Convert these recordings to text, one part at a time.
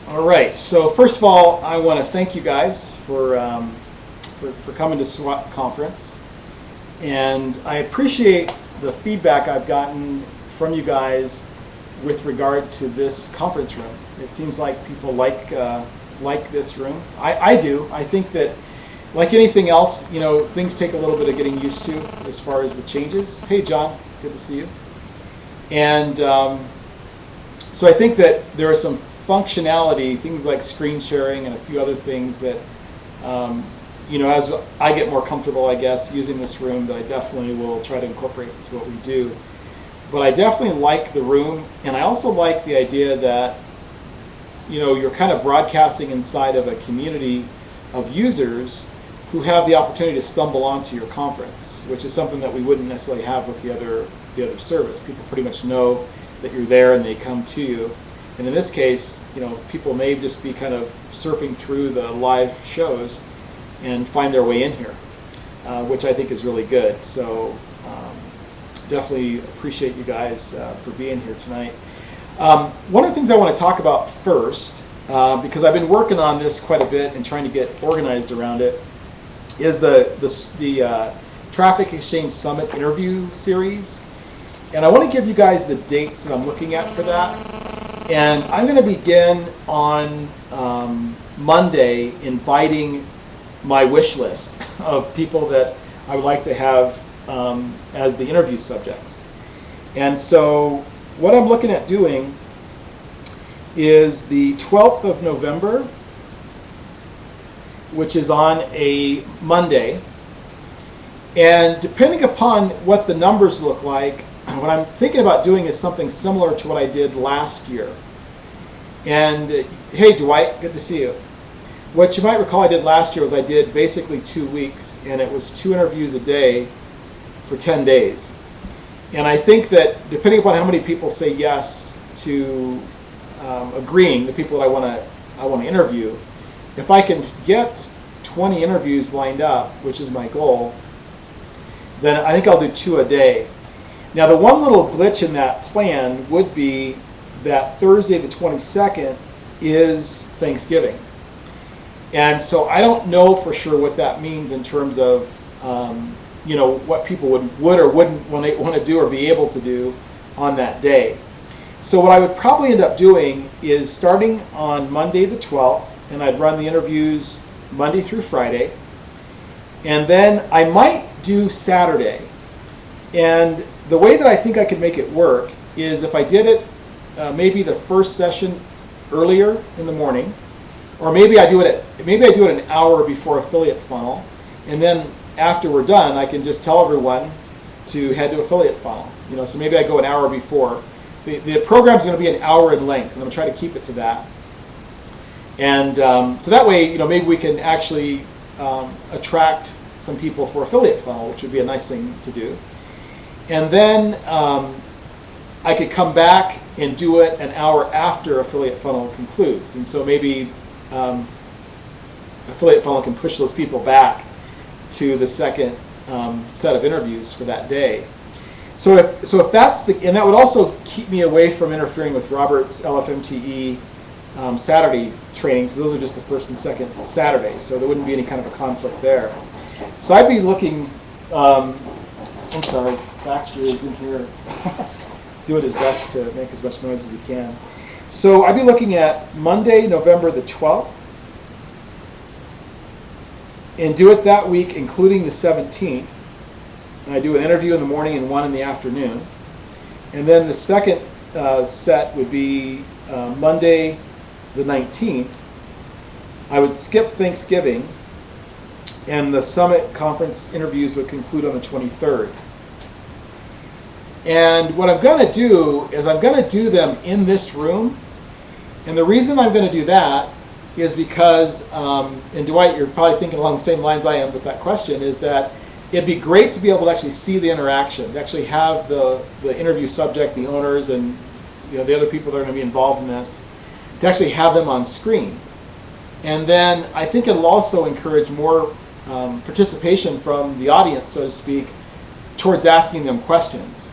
All right. So first of all, I want to thank you guys for coming to S.W.A.T conference, and I appreciate the feedback I've gotten from you guys with regard to this conference room. It seems like people like this room. I do. I think that, like anything else, things take a little bit of getting used to as far as the changes. Hey, John, good to see you. And so I think that there are some functionality, things like screen sharing and a few other things that, as I get more comfortable, I guess, using this room, that I definitely will try to incorporate into what we do. But I definitely like the room, and I also like the idea that, you're kind of broadcasting inside of a community of users who have the opportunity to stumble onto your conference, which is something that we wouldn't necessarily have with the other service. People pretty much know that you're there and they come to you. And in this case, people may just be kind of surfing through the live shows and find their way in here, which I think is really good. So definitely appreciate you guys for being here tonight. One of the things I want to talk about first, because I've been working on this quite a bit and trying to get organized around it, is the Traffic Exchange Summit interview series. And I want to give you guys the dates that I'm looking at for that. And I'm going to begin on Monday inviting my wish list of people that I would like to have as the interview subjects. And so what I'm looking at doing is the 12th of November, which is on a Monday. And depending upon what the numbers look like, what I'm thinking about doing is something similar to what I did last year. And hey, Dwight, good to see you. What you might recall I did last year was I did basically 2 weeks, and it was 2 interviews a day for 10 days. And I think that depending upon how many people say yes to agreeing, the people that I want to interview, if I can get 20 interviews lined up, which is my goal, then I think I'll do 2 a day. Now, the one little glitch in that plan would be that Thursday the 22nd is Thanksgiving. And so I don't know for sure what that means in terms of what people would or wouldn't want to do or be able to do on that day. So what I would probably end up doing is starting on Monday the 12th, and I'd run the interviews Monday through Friday. And then I might do Saturday. And the way that I think I could make it work is if I did it maybe the first session earlier in the morning, or maybe I do it an hour before Affiliate Funnel, and then after we're done, I can just tell everyone to head to Affiliate Funnel. So maybe I go an hour before. The program's going to be an hour in length, and I'm going to try to keep it to that. And so that way, maybe we can actually attract some people for Affiliate Funnel, which would be a nice thing to do. And then I could come back and do it an hour after Affiliate Funnel concludes. And so maybe Affiliate Funnel can push those people back to the second set of interviews for that day. So if that's and that would also keep me away from interfering with Robert's LFMTE Saturday trainings. So those are just the first and second Saturdays, so there wouldn't be any kind of a conflict there. So I'd be looking. I'm sorry, Baxter is in here doing his best to make as much noise as he can. So I'd be looking at Monday, November the 12th, and do it that week, including the 17th. And I do an interview in the morning and one in the afternoon. And then the second set would be Monday the 19th. I would skip Thanksgiving, and the Summit Conference interviews would conclude on the 23rd. And what I'm going to do is I'm going to do them in this room. And the reason I'm going to do that is because, and Dwight, you're probably thinking along the same lines I am with that question, is that it'd be great to be able to actually see the interaction, to actually have the interview subject, the owners, and the other people that are going to be involved in this, to actually have them on screen. And then I think it'll also encourage more participation from the audience, so to speak, towards asking them questions.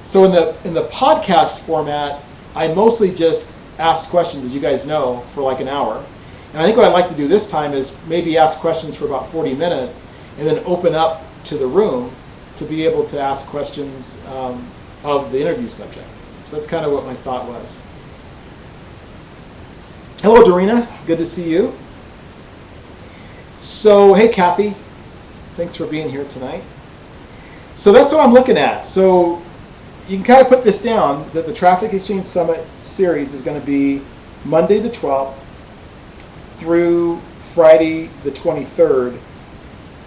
So in the podcast format, I mostly just asked questions, as you guys know, for like an hour. And I think what I'd like to do this time is maybe ask questions for about 40 minutes and then open up to the room to be able to ask questions of the interview subject. So that's kind of what my thought was. Hello, Dorina. Good to see you. So, hey, Kathy. Thanks for being here tonight. So that's what I'm looking at. So you can kind of put this down that the Traffic Exchange Summit series is going to be Monday the 12th through Friday the 23rd,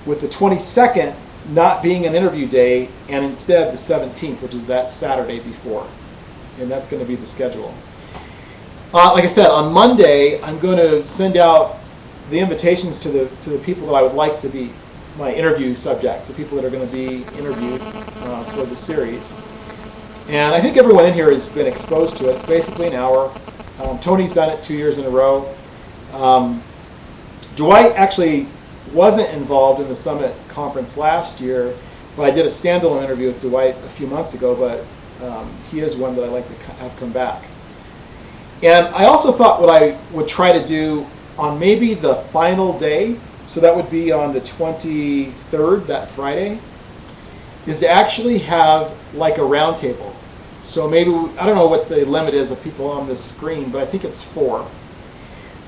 with the 22nd not being an interview day, and instead the 17th, which is that Saturday before. And that's going to be the schedule. Like I said, on Monday, I'm going to send out the invitations to the people that I would like to be my interview subjects, the people that are going to be interviewed for the series. And I think everyone in here has been exposed to it. It's basically an hour. Tony's done it 2 years in a row. Dwight actually wasn't involved in the Summit conference last year, but I did a standalone interview with Dwight a few months ago, but he is one that I'd like to have come back. And I also thought what I would try to do on maybe the final day, so that would be on the 23rd, that Friday, is to actually have like a round table. So maybe, I don't know what the limit is of people on this screen, but I think it's 4.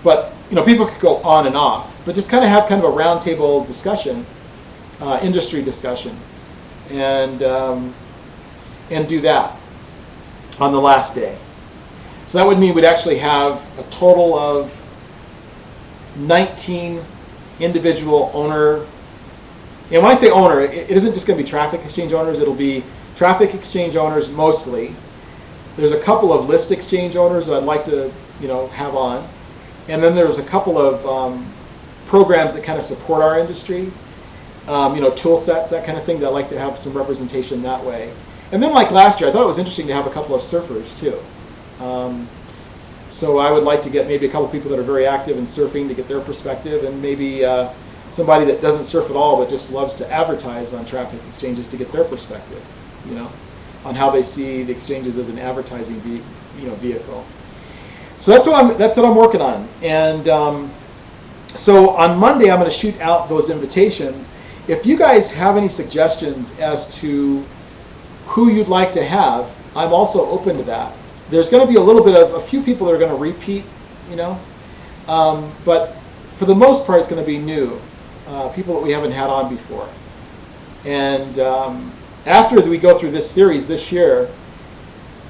But people could go on and off, but just kind of have kind of a round table discussion, industry discussion, and do that on the last day. So that would mean we'd actually have a total of 19 individual owner, and when I say owner, it isn't just going to be traffic exchange owners, it'll be traffic exchange owners mostly. There's a couple of list exchange owners that I'd like to have on, and then there's a couple of programs that kind of support our industry, tool sets, that kind of thing, that I'd like to have some representation that way. And then like last year, I thought it was interesting to have a couple of surfers too. So I would like to get maybe a couple of people that are very active in surfing to get their perspective, and maybe somebody that doesn't surf at all but just loves to advertise on traffic exchanges to get their perspective, on how they see the exchanges as an advertising vehicle. So that's what I'm working on. And so on Monday I'm going to shoot out those invitations. If you guys have any suggestions as to who you'd like to have, I'm also open to that. There's going to be a few people that are going to repeat, but for the most part it's going to be new, people that we haven't had on before. And after we go through this series this year,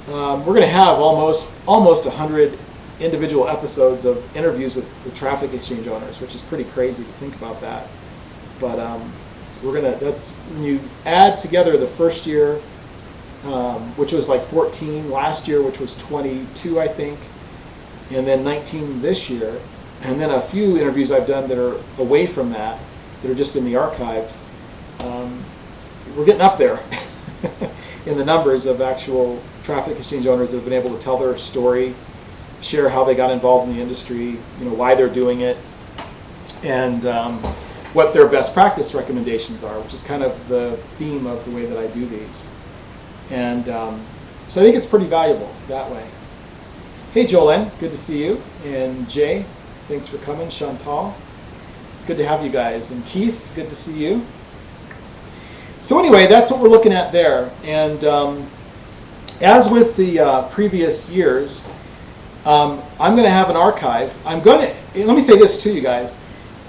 we're going to have almost 100 individual episodes of interviews with the traffic exchange owners, which is pretty crazy to think about that. But that's when you add together the first year, which was like 14 last year, which was 22, I think, and then 19 this year, and then a few interviews I've done that are away from that are just in the archives. We're getting up there in the numbers of actual traffic exchange owners that have been able to tell their story, share how they got involved in the industry, why they're doing it, and what their best practice recommendations are, which is kind of the theme of the way that I do these. And so I think it's pretty valuable that way. Hey, Jolene, good to see you. And Jay, thanks for coming. Chantal, it's good to have you guys. And Keith, good to see you. So anyway, that's what we're looking at there. And as with the previous years, I'm going to have an archive. Let me say this to you guys,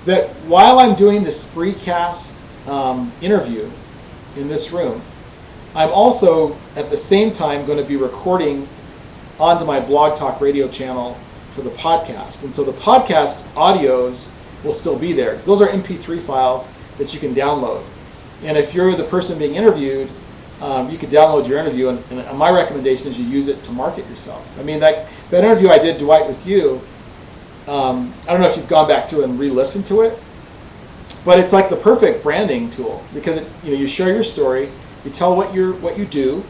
that while I'm doing this FreeCast interview in this room, I'm also at the same time going to be recording onto my Blog Talk Radio channel for the podcast. And so the podcast audios will still be there, because those are MP3 files that you can download. And if you're the person being interviewed, you can download your interview, and my recommendation is you use it to market yourself. I mean, that interview I did, Dwight, with you, I don't know if you've gone back through and re-listened to it, but it's like the perfect branding tool, because you share your story, you tell what you do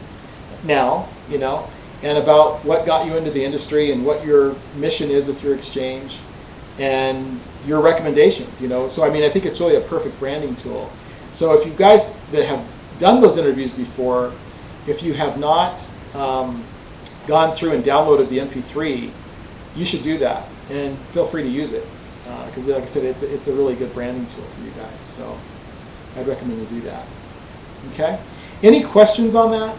now, and about what got you into the industry and what your mission is with your exchange and your recommendations, So I mean, I think it's really a perfect branding tool. So if you guys that have done those interviews before, if you have not gone through and downloaded the MP3, you should do that, and feel free to use it, because like I said, it's a really good branding tool for you guys. So I'd recommend you do that. Okay. Any questions on that?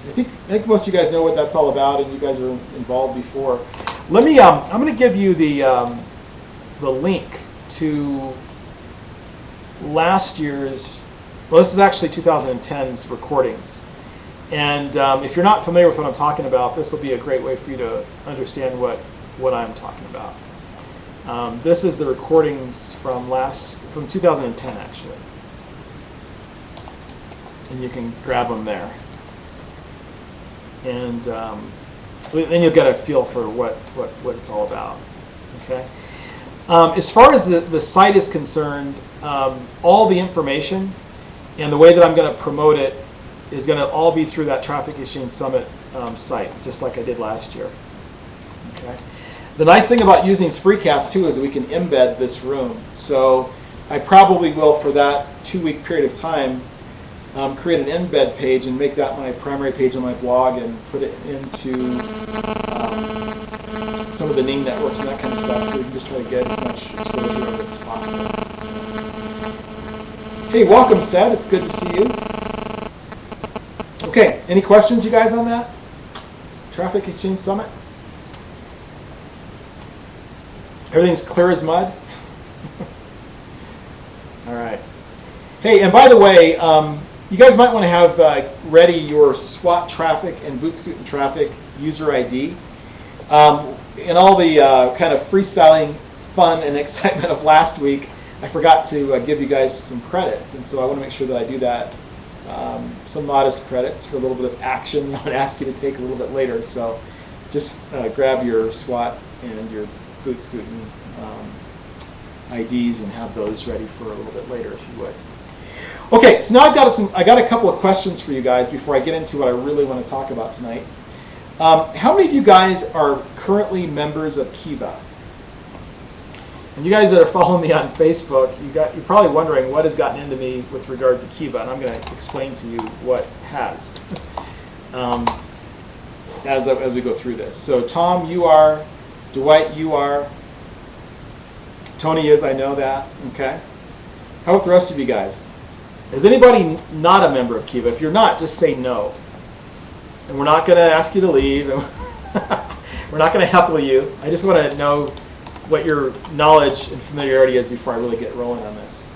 I think most of you guys know what that's all about, and you guys were involved before. Let me. I'm going to give you the link to last year's. Well, this is actually 2010's recordings, and if you're not familiar with what I'm talking about, this will be a great way for you to understand what I'm talking about. This is the recordings from 2010 actually, and you can grab them there. And then you'll get a feel for what it's all about. Okay. As far as the site is concerned, all the information and the way that I'm going to promote it is going to all be through that Traffic Exchange Summit site, just like I did last year. Okay. The nice thing about using Spreecast too is that we can embed this room. So I probably will, for that 2-week period of time, create an embed page and make that my primary page on my blog and put it into some of the name networks and that kind of stuff, so we can just try to get as much exposure of it as possible. So. Hey, welcome, Seth. It's good to see you. Okay, any questions, you guys, on that? Traffic Exchange Summit? Everything's clear as mud? All right. Hey, and by the way, you guys might want to have ready your S.W.A.T traffic and Bootscootin' traffic user ID. In all the kind of freestyling fun and excitement of last week, I forgot to give you guys some credits, and so I want to make sure that I do that. Some modest credits for a little bit of action I would ask you to take a little bit later. So just grab your S.W.A.T and your Bootscootin' IDs and have those ready for a little bit later if you would. Okay, so now I got a couple of questions for you guys before I get into what I really want to talk about tonight. How many of you guys are currently members of Kiva? And you guys that are following me on Facebook, you're probably wondering what has gotten into me with regard to Kiva, and I'm going to explain to you what has as we go through this. So Tom, you are. Dwight, you are. Tony is, I know that. Okay. How about the rest of you guys? Is anybody not a member of Kiva? If you're not, just say no. And we're not going to ask you to leave. And we're not going to heckle you. I just want to know what your knowledge and familiarity is before I really get rolling on this.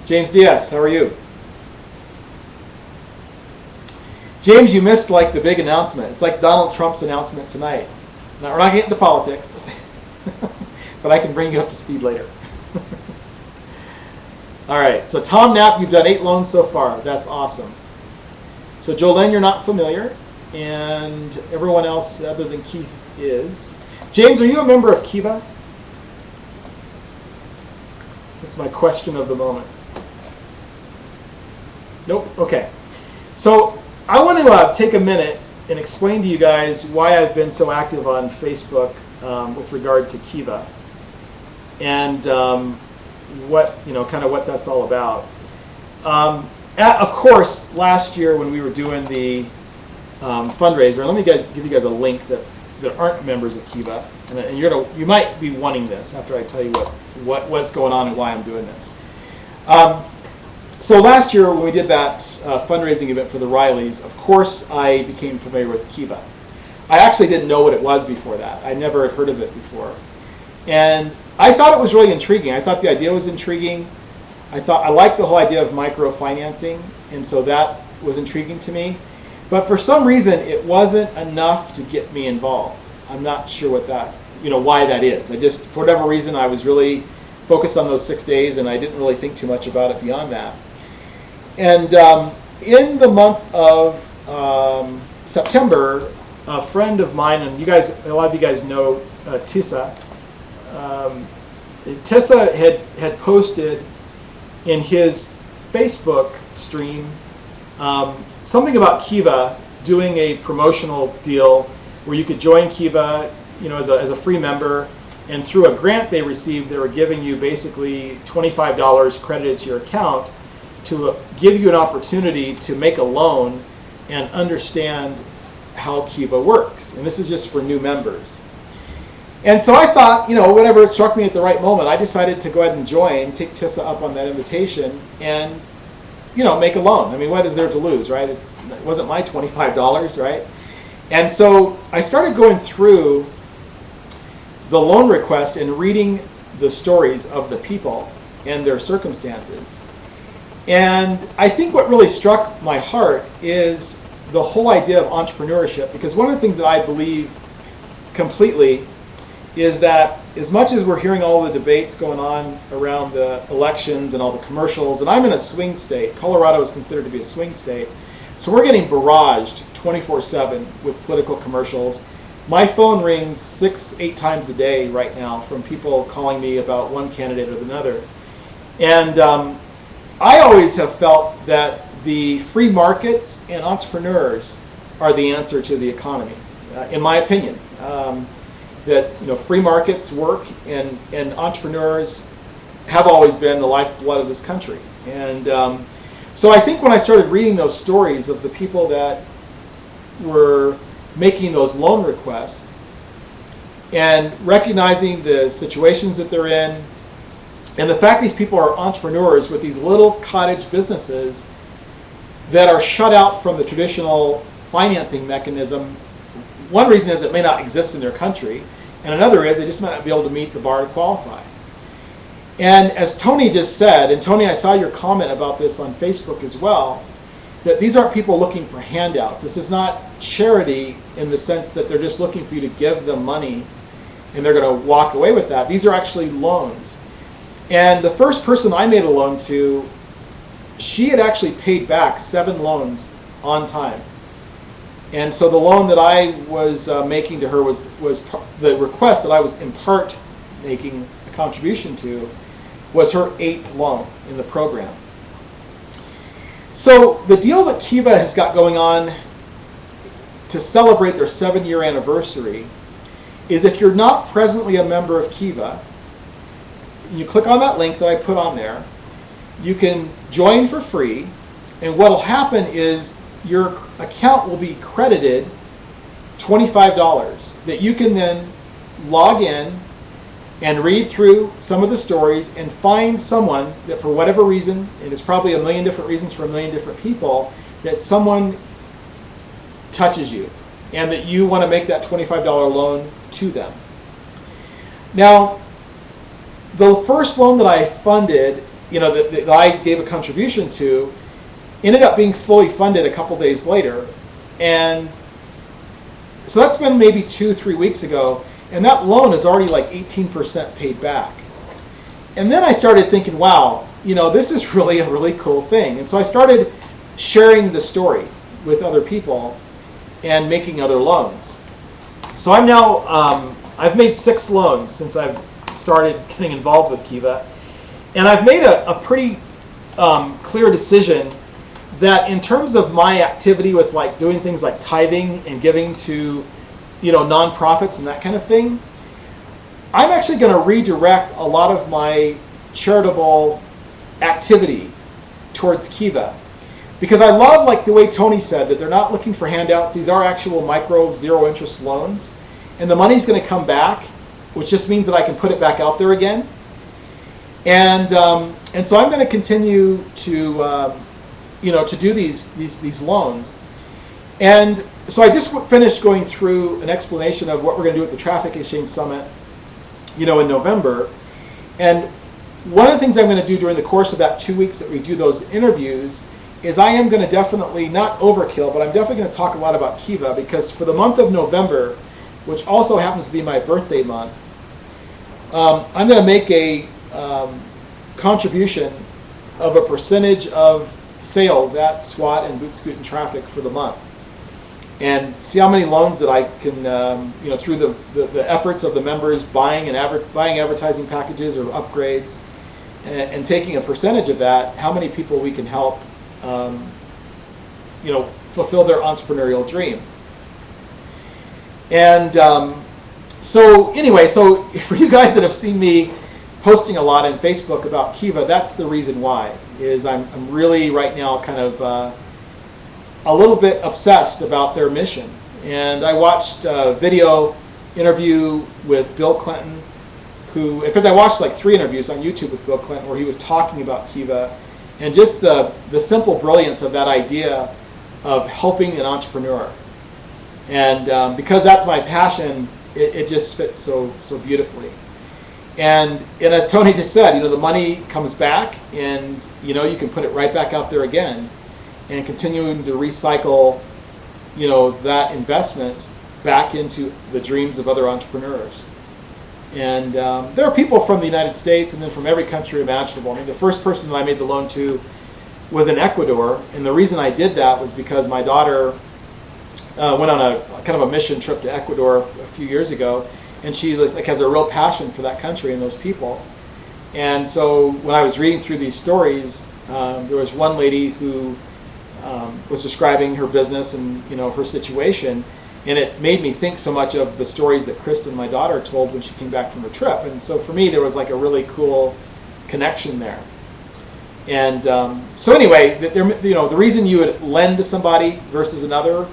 James Diaz, how are you? James, you missed like the big announcement. It's like Donald Trump's announcement tonight. Now, we're not getting into politics, but I can bring you up to speed later. All right, so Tom Knapp, you've done 8 loans so far. That's awesome. So Jolene, you're not familiar, and everyone else other than Keith is. James, are you a member of Kiva? That's my question of the moment. Nope. Okay. So I want to take a minute and explain to you guys why I've been so active on Facebook with regard to Kiva, and what that's all about. Of course, last year when we were doing the fundraiser, let me give you guys a link that aren't members of Kiva, and you might be wanting this after I tell you what's going on and why I'm doing this. So last year when we did that fundraising event for the Rileys, of course I became familiar with Kiva. I actually didn't know what it was before that. I never had heard of it before. And I thought it was really intriguing. I thought the idea was intriguing. I liked the whole idea of microfinancing, and so that was intriguing to me. But for some reason, it wasn't enough to get me involved. I'm not sure why that is. I just, for whatever reason, I was really focused on those 6 days, and I didn't really think too much about it beyond that. And in the month of September, a friend of mine, and a lot of you guys know Tissa. Tissa had posted in his Facebook stream something about Kiva doing a promotional deal where you could join Kiva, as a free member, and through a grant they received, they were giving you basically $25 credited to your account to give you an opportunity to make a loan and understand how Kiva works. And this is just for new members. And so I thought, whatever, it struck me at the right moment. I decided to go ahead and join, take Tissa up on that invitation, and, make a loan. I mean, what is there to lose, right? It wasn't my $25, right? And so I started going through the loan request and reading the stories of the people and their circumstances. And I think what really struck my heart is the whole idea of entrepreneurship, because one of the things that I believe completely is that as much as we're hearing all the debates going on around the elections and all the commercials, and I'm in a swing state, Colorado is considered to be a swing state, so we're getting barraged 24/7 with political commercials. My phone rings 6-8 times a day right now from people calling me about one candidate or another. And I always have felt that the free markets and entrepreneurs are the answer to the economy, in my opinion. That free markets work, and entrepreneurs have always been the lifeblood of this country. And so I think when I started reading those stories of the people that were making those loan requests and recognizing the situations that they're in, and the fact these people are entrepreneurs with these little cottage businesses that are shut out from the traditional financing mechanism. One reason is it may not exist in their country, and another is they just might not be able to meet the bar to qualify. And as Tony just said, and Tony, I saw your comment about this on Facebook as well, that these aren't people looking for handouts. This is not charity in the sense that they're just looking for you to give them money and they're going to walk away with that. These are actually loans. And the first person I made a loan to, she had actually paid back 7 loans on time. And so the loan that I was making to her was the request that I was in part making a contribution to was her 8th loan in the program. So the deal that Kiva has got going on to celebrate their 7-year anniversary is if you're not presently a member of Kiva, you click on that link that I put on there, you can join for free, and what will happen is your account will be credited $25 that you can then log in and read through some of the stories and find someone that for whatever reason, and it's probably a million different reasons for a million different people, that someone touches you and that you want to make that $25 loan to them. Now, the first loan that I funded, that I gave a contribution to, ended up being fully funded a couple days later. And so that's been maybe 2-3 weeks ago, and that loan is already like 18% paid back. And then I started thinking, wow, this is really a really cool thing. And so I started sharing the story with other people and making other loans. So I'm now, I've made 6 loans since I've started getting involved with Kiva. And I've made a pretty clear decision that in terms of my activity with like doing things like tithing and giving to nonprofits and that kind of thing, I'm actually going to redirect a lot of my charitable activity towards Kiva, because I love, like the way Tony said, that they're not looking for handouts. These are actual micro 0 interest loans, and the money's going to come back, which just means that I can put it back out there again. And so I'm going to continue to to do these loans. And so I just finished going through an explanation of what we're going to do at the Traffic Exchange Summit, in November. And one of the things I'm going to do during the course of that 2 weeks that we do those interviews is I am going to definitely, not overkill, but I'm definitely going to talk a lot about Kiva, because for the month of November, which also happens to be my birthday month, I'm going to make a contribution of a percentage of sales at S.W.A.T and Boot Scoot and Traffic for the month, and see how many loans that I can, through the efforts of the members buying advertising packages or upgrades, and taking a percentage of that, how many people we can help, fulfill their entrepreneurial dream. And so for you guys that have seen me posting a lot on Facebook about Kiva, that's the reason why, is I'm really right now kind of a little bit obsessed about their mission And I watched a video interview with Bill Clinton, who, in fact, I watched like 3 interviews on YouTube with Bill Clinton where he was talking about Kiva and just the simple brilliance of that idea of helping an entrepreneur. And because that's my passion, it just fits so beautifully. And as Tony just said, the money comes back, and you can put it right back out there again, and continuing to recycle, that investment back into the dreams of other entrepreneurs. And there are people from the United States and then from every country imaginable. I mean, the first person that I made the loan to was in Ecuador, and the reason I did that was because my daughter went on a kind of a mission trip to Ecuador a few years ago, and she has a real passion for that country and those people. And so when I was reading through these stories, there was one lady who was describing her business and her situation, and it made me think so much of the stories that Kristen, my daughter, told when she came back from her trip. And so for me, there was like a really cool connection there. And so anyway, the reason you would lend to somebody versus another,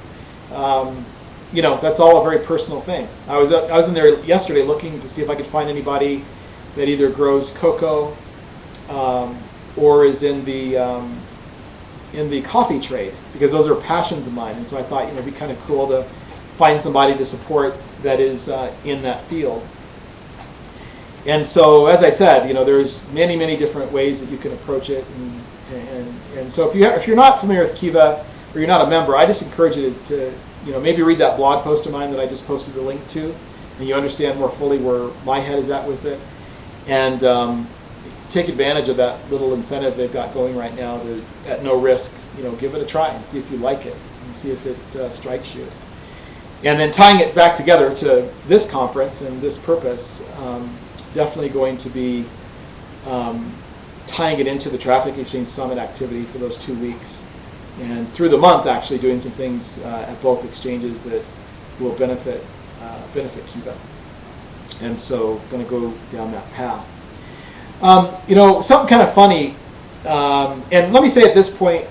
that's all a very personal thing. I was in there yesterday looking to see if I could find anybody that either grows cocoa or is in the coffee trade, because those are passions of mine. And so I thought it'd be kind of cool to find somebody to support that is in that field. And so, as I said, there's many different ways that you can approach it. And so if you're not familiar with Kiva or you're not a member, I just encourage you to maybe read that blog post of mine that I just posted the link to, and you understand more fully where my head is at with it, and take advantage of that little incentive they've got going right now to, at no risk, give it a try and see if you like it and see if it strikes you. And then tying it back together to this conference and this purpose, definitely going to be tying it into the Traffic Exchange Summit activity for those 2 weeks. And through the month, actually doing some things at both exchanges that will benefit Kiva. And so, going to go down that path. Something kind of funny. And let me say at this point,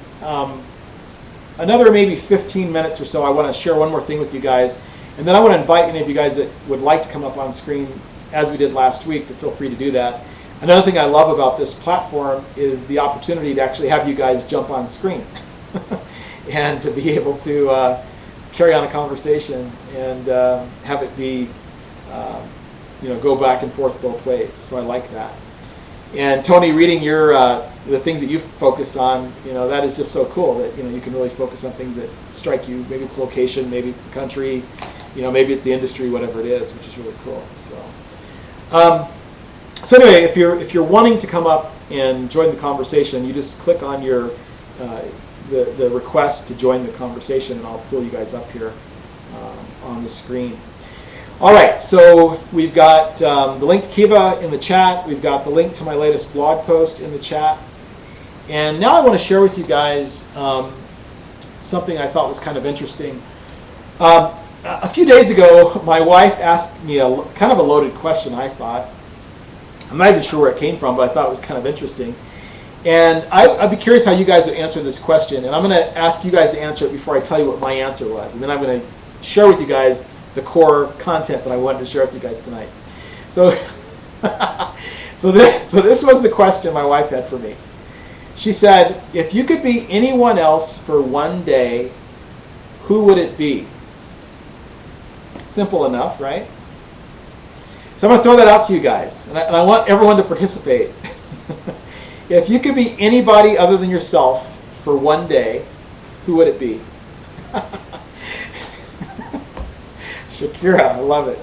another maybe 15 minutes or so, I want to share one more thing with you guys, and then I want to invite any of you guys that would like to come up on screen, as we did last week, to feel free to do that. Another thing I love about this platform is the opportunity to actually have you guys jump on screen. And to be able to carry on a conversation and have it be, go back and forth both ways. So I like that. And Tony, reading your the things that you've focused on, that is just so cool that you can really focus on things that strike you. Maybe it's the location, maybe it's the country, maybe it's the industry, whatever it is, which is really cool. So anyway, if you're wanting to come up and join the conversation, you just click on your the request to join the conversation, and I'll pull you guys up here on the screen. All right, so we've got the link to Kiva in the chat. We've got the link to my latest blog post in the chat. And now I want to share with you guys something I thought was kind of interesting. A few days ago, my wife asked me kind of a loaded question, I thought. I'm not even sure where it came from, but I thought it was kind of interesting. And I'd be curious how you guys would answer this question. And I'm going to ask you guys to answer it before I tell you what my answer was. And then I'm going to share with you guys the core content that I wanted to share with you guys tonight. So, so this was the question my wife had for me. She said, if you could be anyone else for one day, who would it be? Simple enough, right? So I'm going to throw that out to you guys, and I want everyone to participate. If you could be anybody other than yourself for one day, who would it be? Shakira, I love it.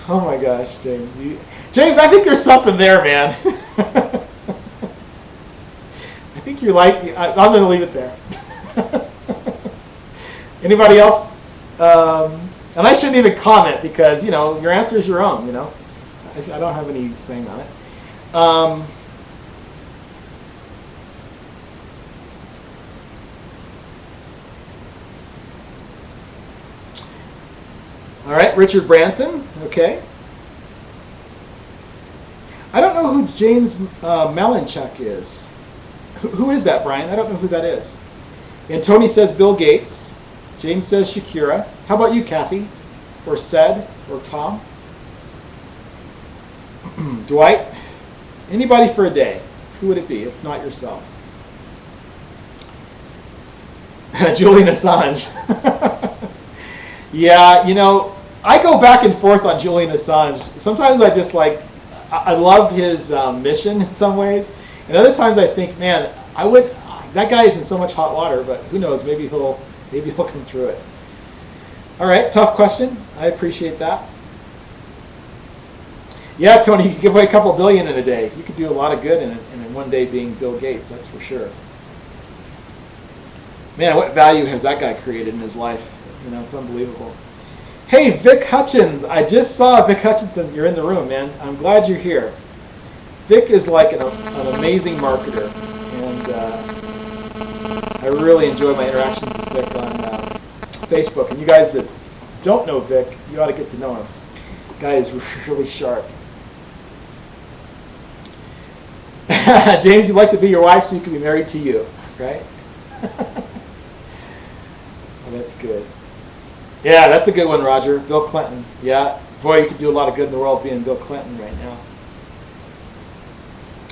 Oh my gosh, James. James, I think there's something there, man. I think you like it. I'm going to leave it there. Anybody else? And I shouldn't even comment because, your answer is your own, I don't have any saying on it. All right, Richard Branson, okay. I don't know who James Malinchuk is. Who is that, Brian? I don't know who that is. And Tony says Bill Gates. James says Shakira. How about you, Kathy? Or Said? Or Tom? Dwight? Anybody for a day? Who would it be, if not yourself? Julian Assange. Yeah, you know, I go back and forth on Julian Assange. Sometimes I just like, I love his mission in some ways, and other times I think, man, that guy is in so much hot water, but who knows? Maybe he'll come through it. All right, tough question. I appreciate that. Yeah, Tony, you could give away a couple billion in a day. You could do a lot of good in one day being Bill Gates. That's for sure. Man, what value has that guy created in his life? You know, it's unbelievable. Hey, Vic Hutchins. I just saw Vic Hutchinson. You're in the room, man. I'm glad you're here. Vic is like an amazing marketer, and I really enjoy my interactions with Vic on Facebook. And you guys that don't know Vic, you ought to get to know him. The guy is really sharp. James, you'd like to be your wife so you can be married to you, right? Oh, that's good. Yeah, that's a good one, Roger. Bill Clinton. Yeah. Boy, you could do a lot of good in the world being Bill Clinton right now.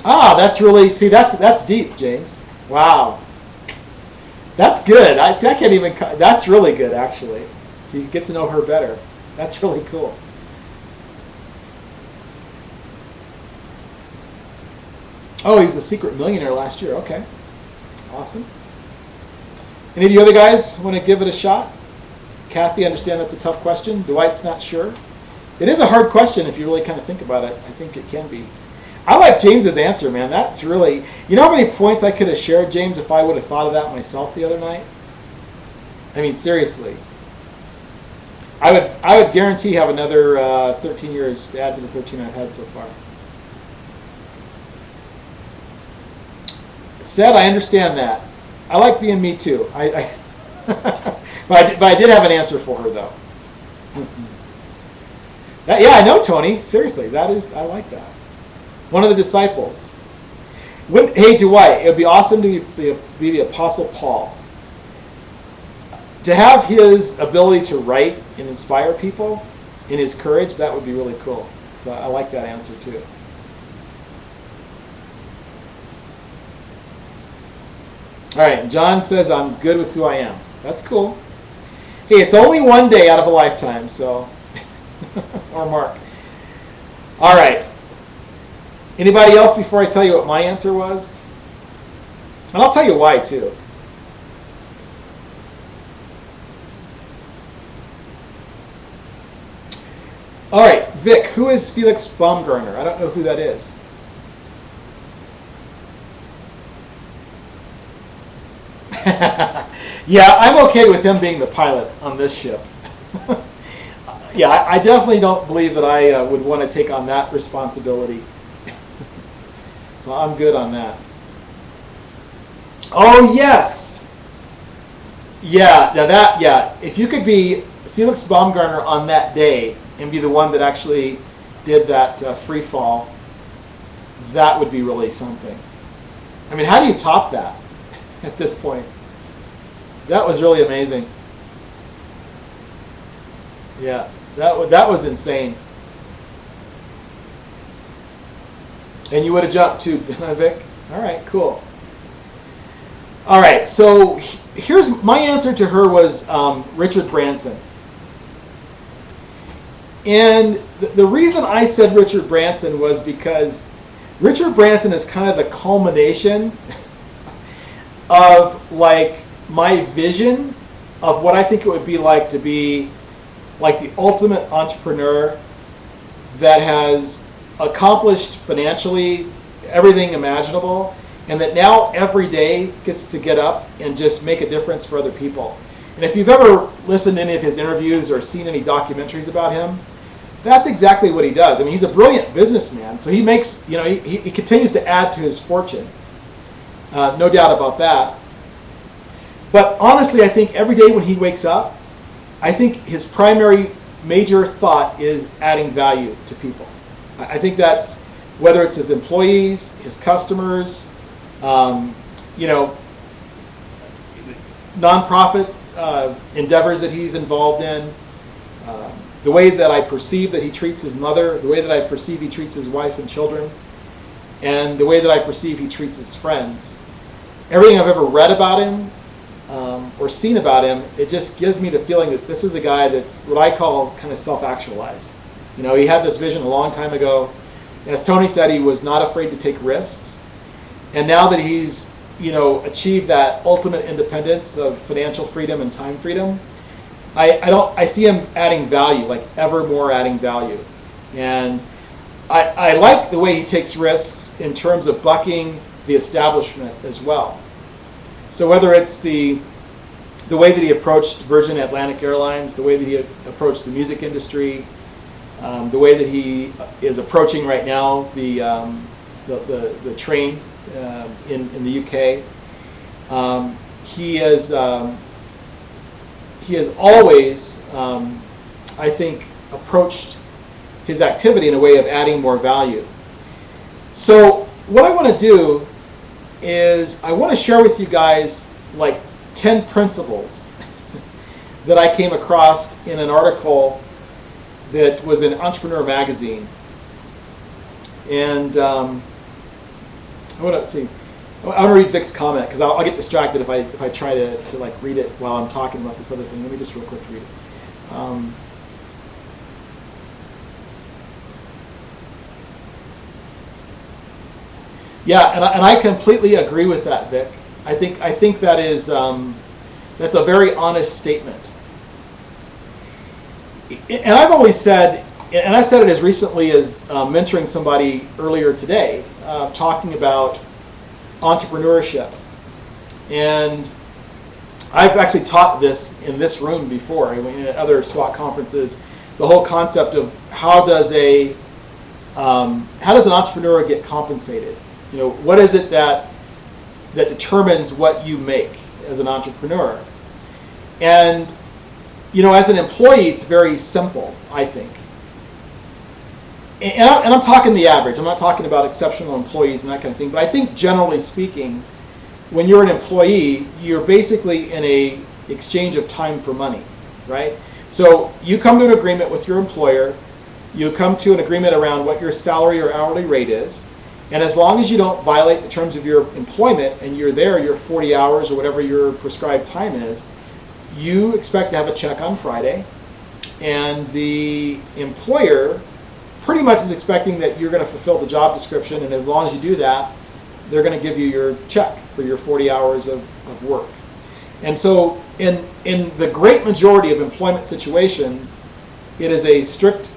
Ah, that's really, see, that's deep, James. Wow. That's good. I can't even, that's really good, actually. So you get to know her better. That's really cool. Oh, he was a secret millionaire last year. Okay. Awesome. Any of you other guys want to give it a shot? Kathy, I understand that's a tough question. Dwight's not sure. It is a hard question if you really kind of think about it. I think it can be. I like James's answer, man. That's really, you know how many points I could have shared, James, if I would have thought of that myself the other night? I mean, seriously. I would guarantee have another 13 years to add to the 13 I've had so far. Said, I understand that. I like being me too. But I did have an answer for her though. Yeah, I know, Tony. Seriously, I like that. One of the disciples. Hey, Dwight, it would be awesome to be the Apostle Paul. To have his ability to write and inspire people in his courage, that would be really cool. So I like that answer too. All right, John says, I'm good with who I am. That's cool. Hey, it's only one day out of a lifetime, so. Or Mark. All right. Anybody else before I tell you what my answer was? And I'll tell you why, too. All right, Vic, who is Felix Baumgartner? I don't know who that is. Yeah, I'm okay with him being the pilot on this ship. Yeah, I definitely don't believe that I would want to take on that responsibility. So I'm good on that. Oh, yes. Yeah, yeah. If you could be Felix Baumgartner on that day and be the one that actually did that free fall, that would be really something. I mean, how do you top that at this point? That was really amazing. Yeah, that was insane. And you would have jumped too, Vic? All right, cool. All right, so here's my answer to her was Richard Branson. And the reason I said Richard Branson was because Richard Branson is kind of the culmination of like my vision of what I think it would be like to be like the ultimate entrepreneur that has accomplished financially everything imaginable, and that now every day gets to get up and just make a difference for other people. And if you've ever listened to any of his interviews or seen any documentaries about him, that's exactly what he does. I mean, he's a brilliant businessman, so he makes, you know, he continues to add to his fortune. No doubt about that. But honestly, I think every day when he wakes up, I think his primary major thought is adding value to people. I think that's whether it's his employees, his customers, you know, nonprofit endeavors that he's involved in, the way that I perceive that he treats his mother, the way that I perceive he treats his wife and children, and the way that I perceive he treats his friends. Everything I've ever read about him or seen about him, it just gives me the feeling that this is a guy that's what I call kind of self-actualized. You know, he had this vision a long time ago. As Tony said, he was not afraid to take risks. And now that he's, you know, achieved that ultimate independence of financial freedom and time freedom, I see him adding value, like ever more adding value. And I like the way he takes risks in terms of bucking the establishment as well. So whether it's the way that he approached Virgin Atlantic Airlines, the way that he approached the music industry, the way that he is approaching right now the train in the UK, he has always, I think, approached his activity in a way of adding more value. So what I want to do is I want to share with you guys like 10 principles that I came across in an article that was in Entrepreneur Magazine. And I want to read Vic's comment because I'll get distracted if I try to like read it while I'm talking about this other thing. Let me just real quick read it. Yeah, and I completely agree with that, Vic. I think that is that's a very honest statement. And I've always said, and I said it as recently as mentoring somebody earlier today, talking about entrepreneurship. And I've actually taught this in this room before, at other S.W.A.T conferences, the whole concept of how does an entrepreneur get compensated? You know, what is it that determines what you make as an entrepreneur? And, you know, as an employee, it's very simple, I think. And I'm talking the average. I'm not talking about exceptional employees and that kind of thing. But I think generally speaking, when you're an employee, you're basically in a exchange of time for money, right? So you come to an agreement with your employer. You come to an agreement around what your salary or hourly rate is. And as long as you don't violate the terms of your employment and you're there your 40 hours or whatever your prescribed time is, you expect to have a check on Friday. And the employer pretty much is expecting that you're going to fulfill the job description. And as long as you do that, they're going to give you your check for your 40 hours of work. And so in the great majority of employment situations, it is a strict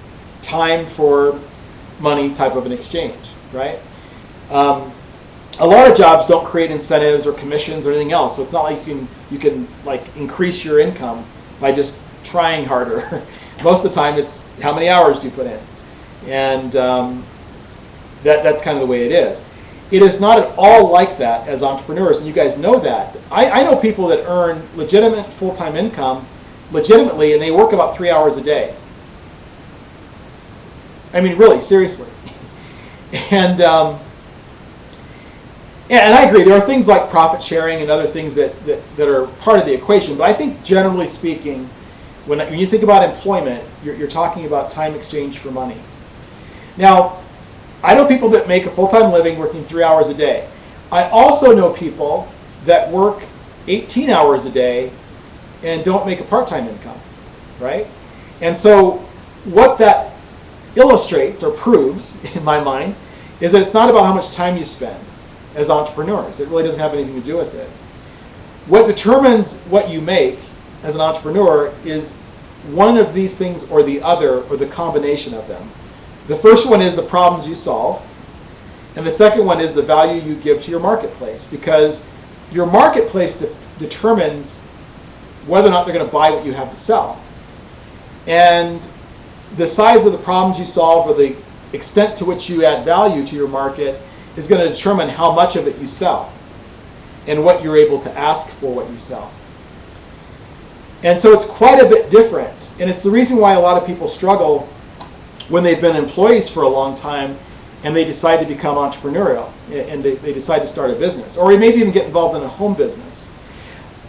time for money type of an exchange, right? A lot of jobs don't create incentives or commissions or anything else, so it's not like you can like increase your income by just trying harder. Most of the time, it's how many hours do you put in, and that's kind of the way it is. It is not at all like that as entrepreneurs, and you guys know that. I know people that earn legitimate full-time income legitimately, and they work about 3 hours a day. I mean, really, seriously. And I agree, there are things like profit sharing and other things that are part of the equation, but I think generally speaking, when you think about employment, you're talking about time exchange for money. Now, I know people that make a full-time living working 3 hours a day. I also know people that work 18 hours a day and don't make a part-time income, right? And so what that illustrates or proves, in my mind, is that it's not about how much time you spend as entrepreneurs. It really doesn't have anything to do with it. What determines what you make as an entrepreneur is one of these things or the other, or the combination of them. The first one is the problems you solve, and the second one is the value you give to your marketplace, because your marketplace determines whether or not they're going to buy what you have to sell. And the size of the problems you solve, or the extent to which you add value to your market, is going to determine how much of it you sell and what you're able to ask for what you sell. And so it's quite a bit different. And it's the reason why a lot of people struggle when they've been employees for a long time and they decide to become entrepreneurial and they decide to start a business, or maybe even get involved in a home business.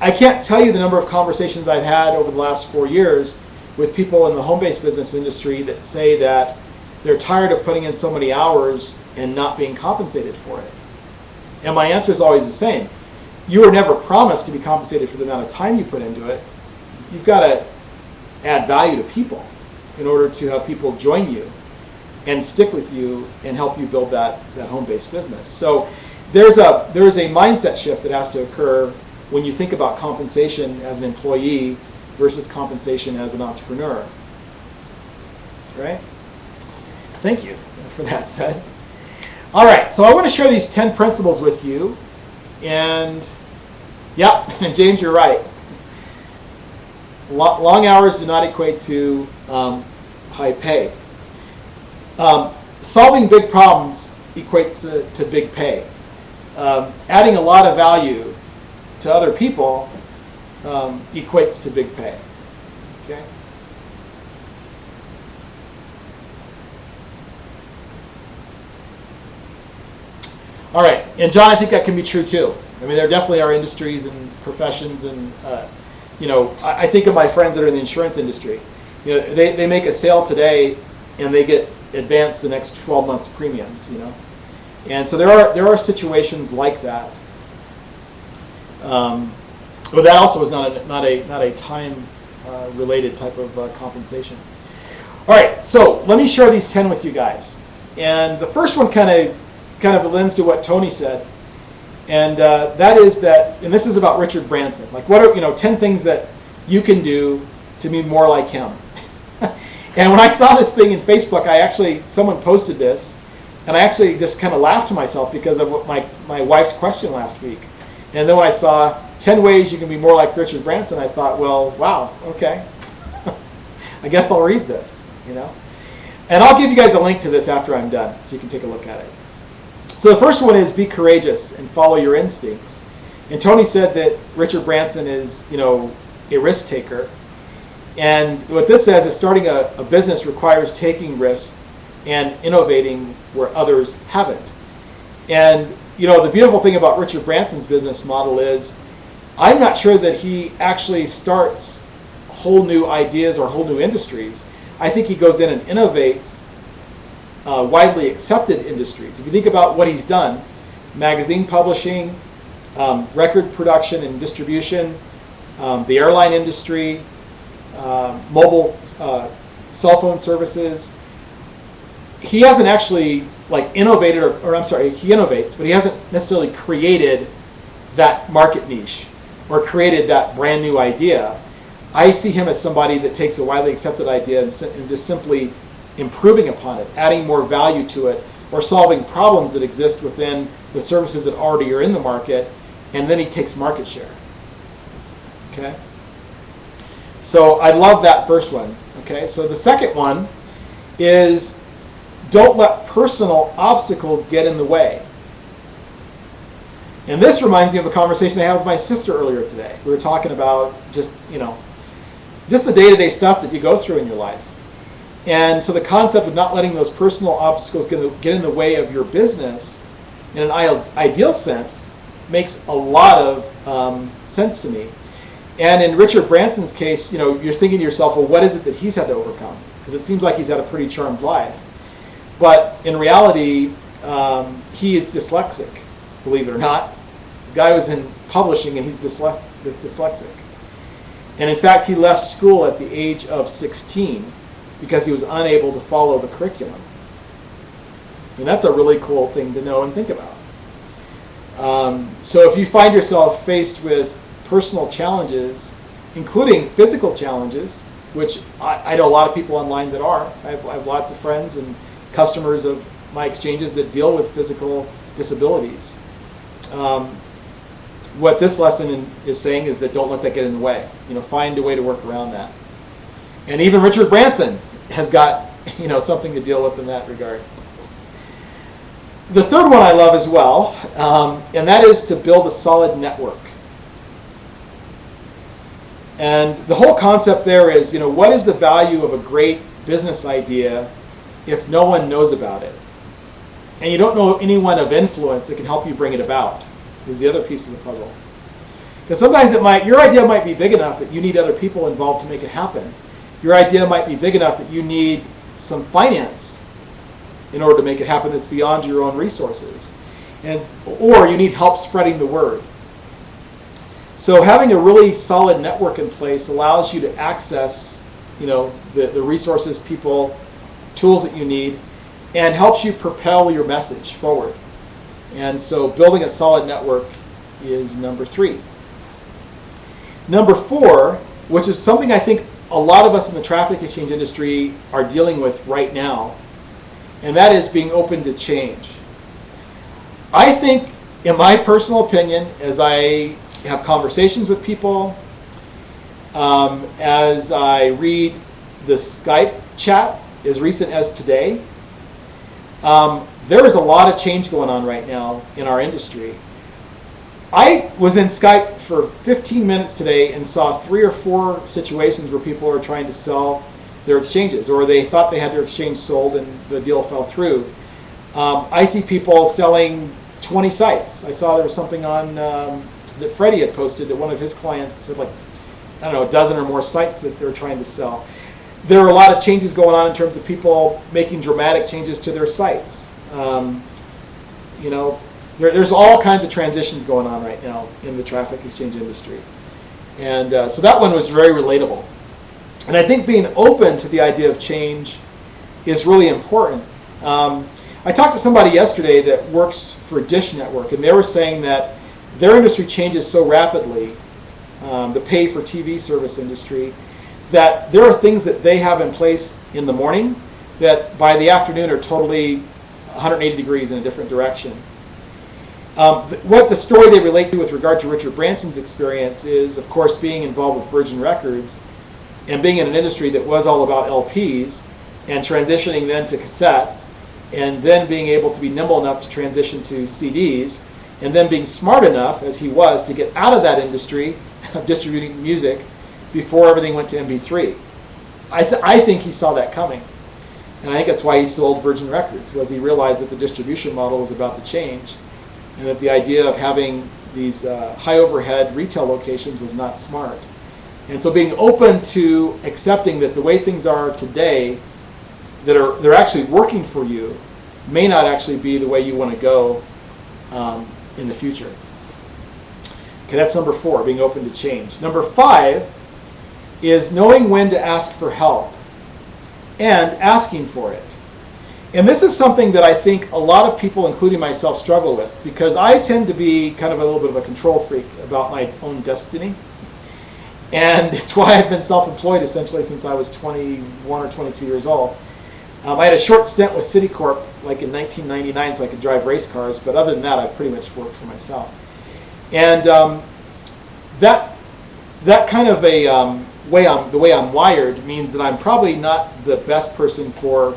I can't tell you the number of conversations I've had over the last 4 years with people in the home-based business industry that say that they're tired of putting in so many hours and not being compensated for it. And my answer is always the same. You were never promised to be compensated for the amount of time you put into it. You've got to add value to people in order to have people join you and stick with you and help you build that home-based business. So there's a mindset shift that has to occur when you think about compensation as an employee versus compensation as an entrepreneur. Right? Thank you for that said. All right, so I want to share these 10 principles with you. And yeah, James, you're right. Long hours do not equate to high pay. Solving big problems equates to big pay. Adding a lot of value to other people equates to big pay. Okay. All right, and John, I think that can be true too. I mean, there definitely are industries and professions, and I think of my friends that are in the insurance industry. They make a sale today, and they get advanced the next 12 months premiums. And so there are situations like that. But that also is not a time related type of compensation. All right, so let me share these 10 with you guys. And the first one kind of lends to what Tony said, and that is that, and this is about Richard Branson. Like, what are 10 things that you can do to be more like him? And when I saw this thing in Facebook, someone posted this, and I actually just kind of laughed to myself because of what my wife's question last week. And then when I saw 10 ways you can be more like Richard Branson, I thought, well, wow, okay. I guess I'll read this, And I'll give you guys a link to this after I'm done, so you can take a look at it. So the first one is be courageous and follow your instincts. And Tony said that Richard Branson is, a risk taker. And what this says is starting a business requires taking risks and innovating where others haven't. And the beautiful thing about Richard Branson's business model is I'm not sure that he actually starts whole new ideas or whole new industries. I think he goes in and innovates widely accepted industries. If you think about what he's done, magazine publishing, record production and distribution, the airline industry, mobile cell phone services, he hasn't actually innovated, he innovates, but he hasn't necessarily created that market niche or created that brand new idea. I see him as somebody that takes a widely accepted idea and just simply improving upon it, adding more value to it, or solving problems that exist within the services that already are in the market, and then he takes market share. Okay? So I love that first one. Okay? So the second one is don't let personal obstacles get in the way. And this reminds me of a conversation I had with my sister earlier today. We were talking about just the day-to-day stuff that you go through in your life. And so the concept of not letting those personal obstacles get in the way of your business in an ideal sense makes a lot of sense to me. And in Richard Branson's case, you're thinking to yourself, well, what is it that he's had to overcome? Because it seems like he's had a pretty charmed life. But in reality, he is dyslexic, believe it or not. The guy was in publishing and he's dyslexic. And in fact, he left school at the age of 16 because he was unable to follow the curriculum. And that's a really cool thing to know and think about. So if you find yourself faced with personal challenges, including physical challenges, which I know a lot of people online that are. I have lots of friends and customers of my exchanges that deal with physical disabilities. What this lesson is saying is that don't let that get in the way. Find a way to work around that. And even Richard Branson has got something to deal with in that regard. The third one I love as well, and that is to build a solid network. And the whole concept there is, what is the value of a great business idea if no one knows about it? And you don't know anyone of influence that can help you bring it about, is the other piece of the puzzle. Because sometimes your idea might be big enough that you need other people involved to make it happen. Your idea might be big enough that you need some finance in order to make it happen that's beyond your own resources. Or you need help spreading the word. So having a really solid network in place allows you to access, the resources, people, tools that you need, and helps you propel your message forward. And so building a solid network is number 3. Number 4, which is something I think a lot of us in the traffic exchange industry are dealing with right now, and that is being open to change. I think, in my personal opinion, as I have conversations with people, as I read the Skype chat as recent as today, there is a lot of change going on right now in our industry. I was in Skype for 15 minutes today and saw 3 or 4 situations where people are trying to sell their exchanges, or they thought they had their exchange sold and the deal fell through. I see people selling 20 sites. I saw there was something on that Freddie had posted that one of his clients had a dozen or more sites that they're trying to sell. There are a lot of changes going on in terms of people making dramatic changes to their sites. There's all kinds of transitions going on right now in the traffic exchange industry. And so that one was very relatable. And I think being open to the idea of change is really important. I talked to somebody yesterday that works for Dish Network, and they were saying that their industry changes so rapidly, the pay for TV service industry, that there are things that they have in place in the morning that by the afternoon are totally 180 degrees in a different direction. What the story they relate to with regard to Richard Branson's experience is, of course, being involved with Virgin Records and being in an industry that was all about LPs and transitioning then to cassettes, and then being able to be nimble enough to transition to CDs, and then being smart enough, as he was, to get out of that industry of distributing music before everything went to MP3. I think he saw that coming. And I think that's why he sold Virgin Records, was he realized that the distribution model was about to change, and that the idea of having these high overhead retail locations was not smart. And so being open to accepting that the way things are today, they're actually working for you, may not actually be the way you want to go in the future. Okay, that's number 4, being open to change. Number 5 is knowing when to ask for help and asking for it. And this is something that I think a lot of people, including myself, struggle with, because I tend to be kind of a little bit of a control freak about my own destiny. And it's why I've been self-employed essentially since I was 21 or 22 years old. I had a short stint with Citicorp like in 1999 so I could drive race cars, but other than that I've pretty much worked for myself. And that kind of the way I'm wired means that I'm probably not the best person for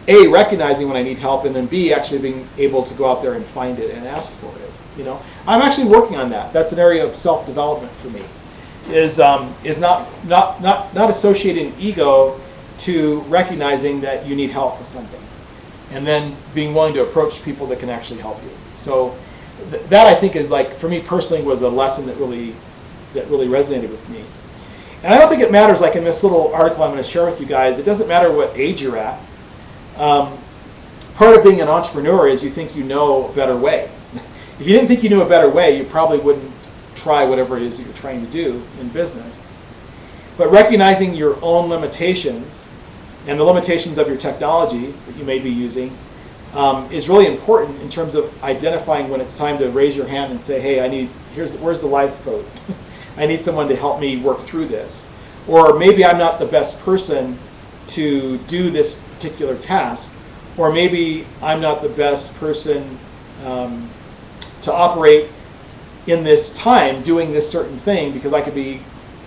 A, recognizing when I need help, and then B, actually being able to go out there and find it and ask for it. I'm actually working on that. That's an area of self-development for me. Is not associating ego to recognizing that you need help with something, and then being willing to approach people that can actually help you. So that I think is, for me personally, was a lesson that really resonated with me. And I don't think it matters, in this little article I'm going to share with you guys, it doesn't matter what age you're at. Part of being an entrepreneur is you think you know a better way. If you didn't think you knew a better way, you probably wouldn't try whatever it is that you're trying to do in business. But recognizing your own limitations and the limitations of your technology that you may be using is really important in terms of identifying when it's time to raise your hand and say, hey, where's the lifeboat? I need someone to help me work through this. Or maybe I'm not the best person to do this particular task, or maybe I'm not the best person to operate in this time doing this certain thing, because I could be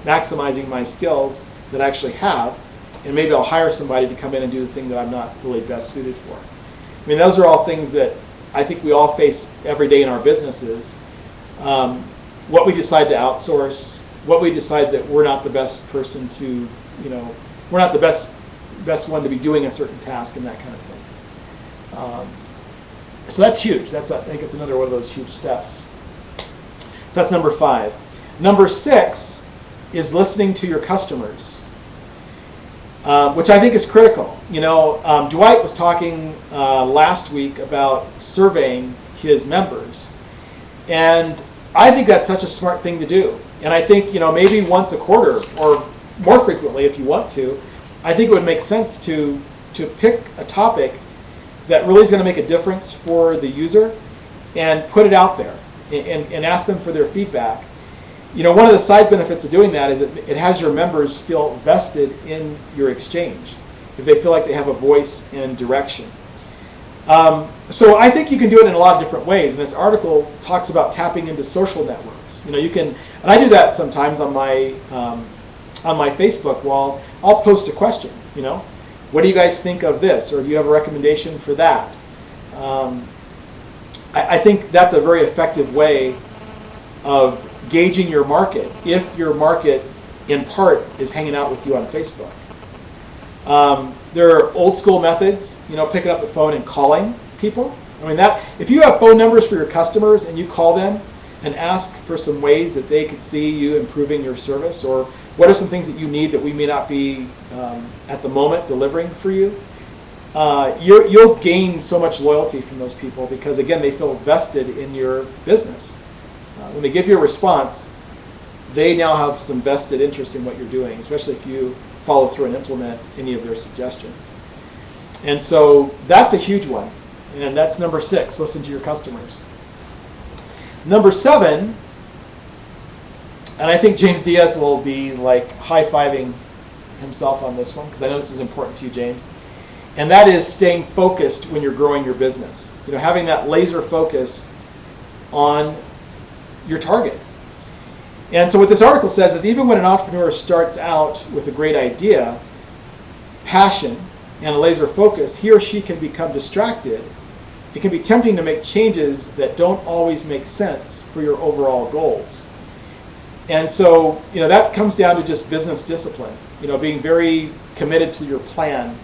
maximizing my skills that I actually have, and maybe I'll hire somebody to come in and do the thing that I'm not really best suited for. I mean, those are all things that I think we all face every day in our businesses. What we decide to outsource, what we decide that we're not the best person to, we're not the best one to be doing a certain task, and that kind of thing. So that's huge. I think it's another one of those huge steps. So that's number 5. Number 6 is listening to your customers, which I think is critical. Dwight was talking last week about surveying his members, and I think that's such a smart thing to do. And I think, maybe once a quarter or more frequently if you want to, I think it would make sense to pick a topic that really is going to make a difference for the user and put it out there and ask them for their feedback. One of the side benefits of doing that is it has your members feel vested in your exchange, if they feel like they have a voice and direction. So I think you can do it in a lot of different ways. And this article talks about tapping into social networks. You can, and I do that sometimes on my Facebook wall. I'll post a question. What do you guys think of this, or do you have a recommendation for that? I think that's a very effective way of gauging your market, if your market in part is hanging out with you on Facebook. There are old school methods, picking up the phone and calling people. If you have phone numbers for your customers and you call them and ask for some ways that they could see you improving your service, or what are some things that you need that we may not be at the moment delivering for you, you'll gain so much loyalty from those people, because again, they feel vested in your business. When they give you a response, they now have some vested interest in what you're doing, especially if you follow through and implement any of their suggestions. And so that's a huge one. And that's number 6, listen to your customers. Number 7, and I think James Diaz will be like high-fiving himself on this one, because I know this is important to you, James. And that is staying focused when you're growing your business. Having that laser focus on your target. And so what this article says is, even when an entrepreneur starts out with a great idea, passion, and a laser focus, he or she can become distracted. It can be tempting to make changes that don't always make sense for your overall goals. And so, that comes down to just business discipline, being very committed to your plan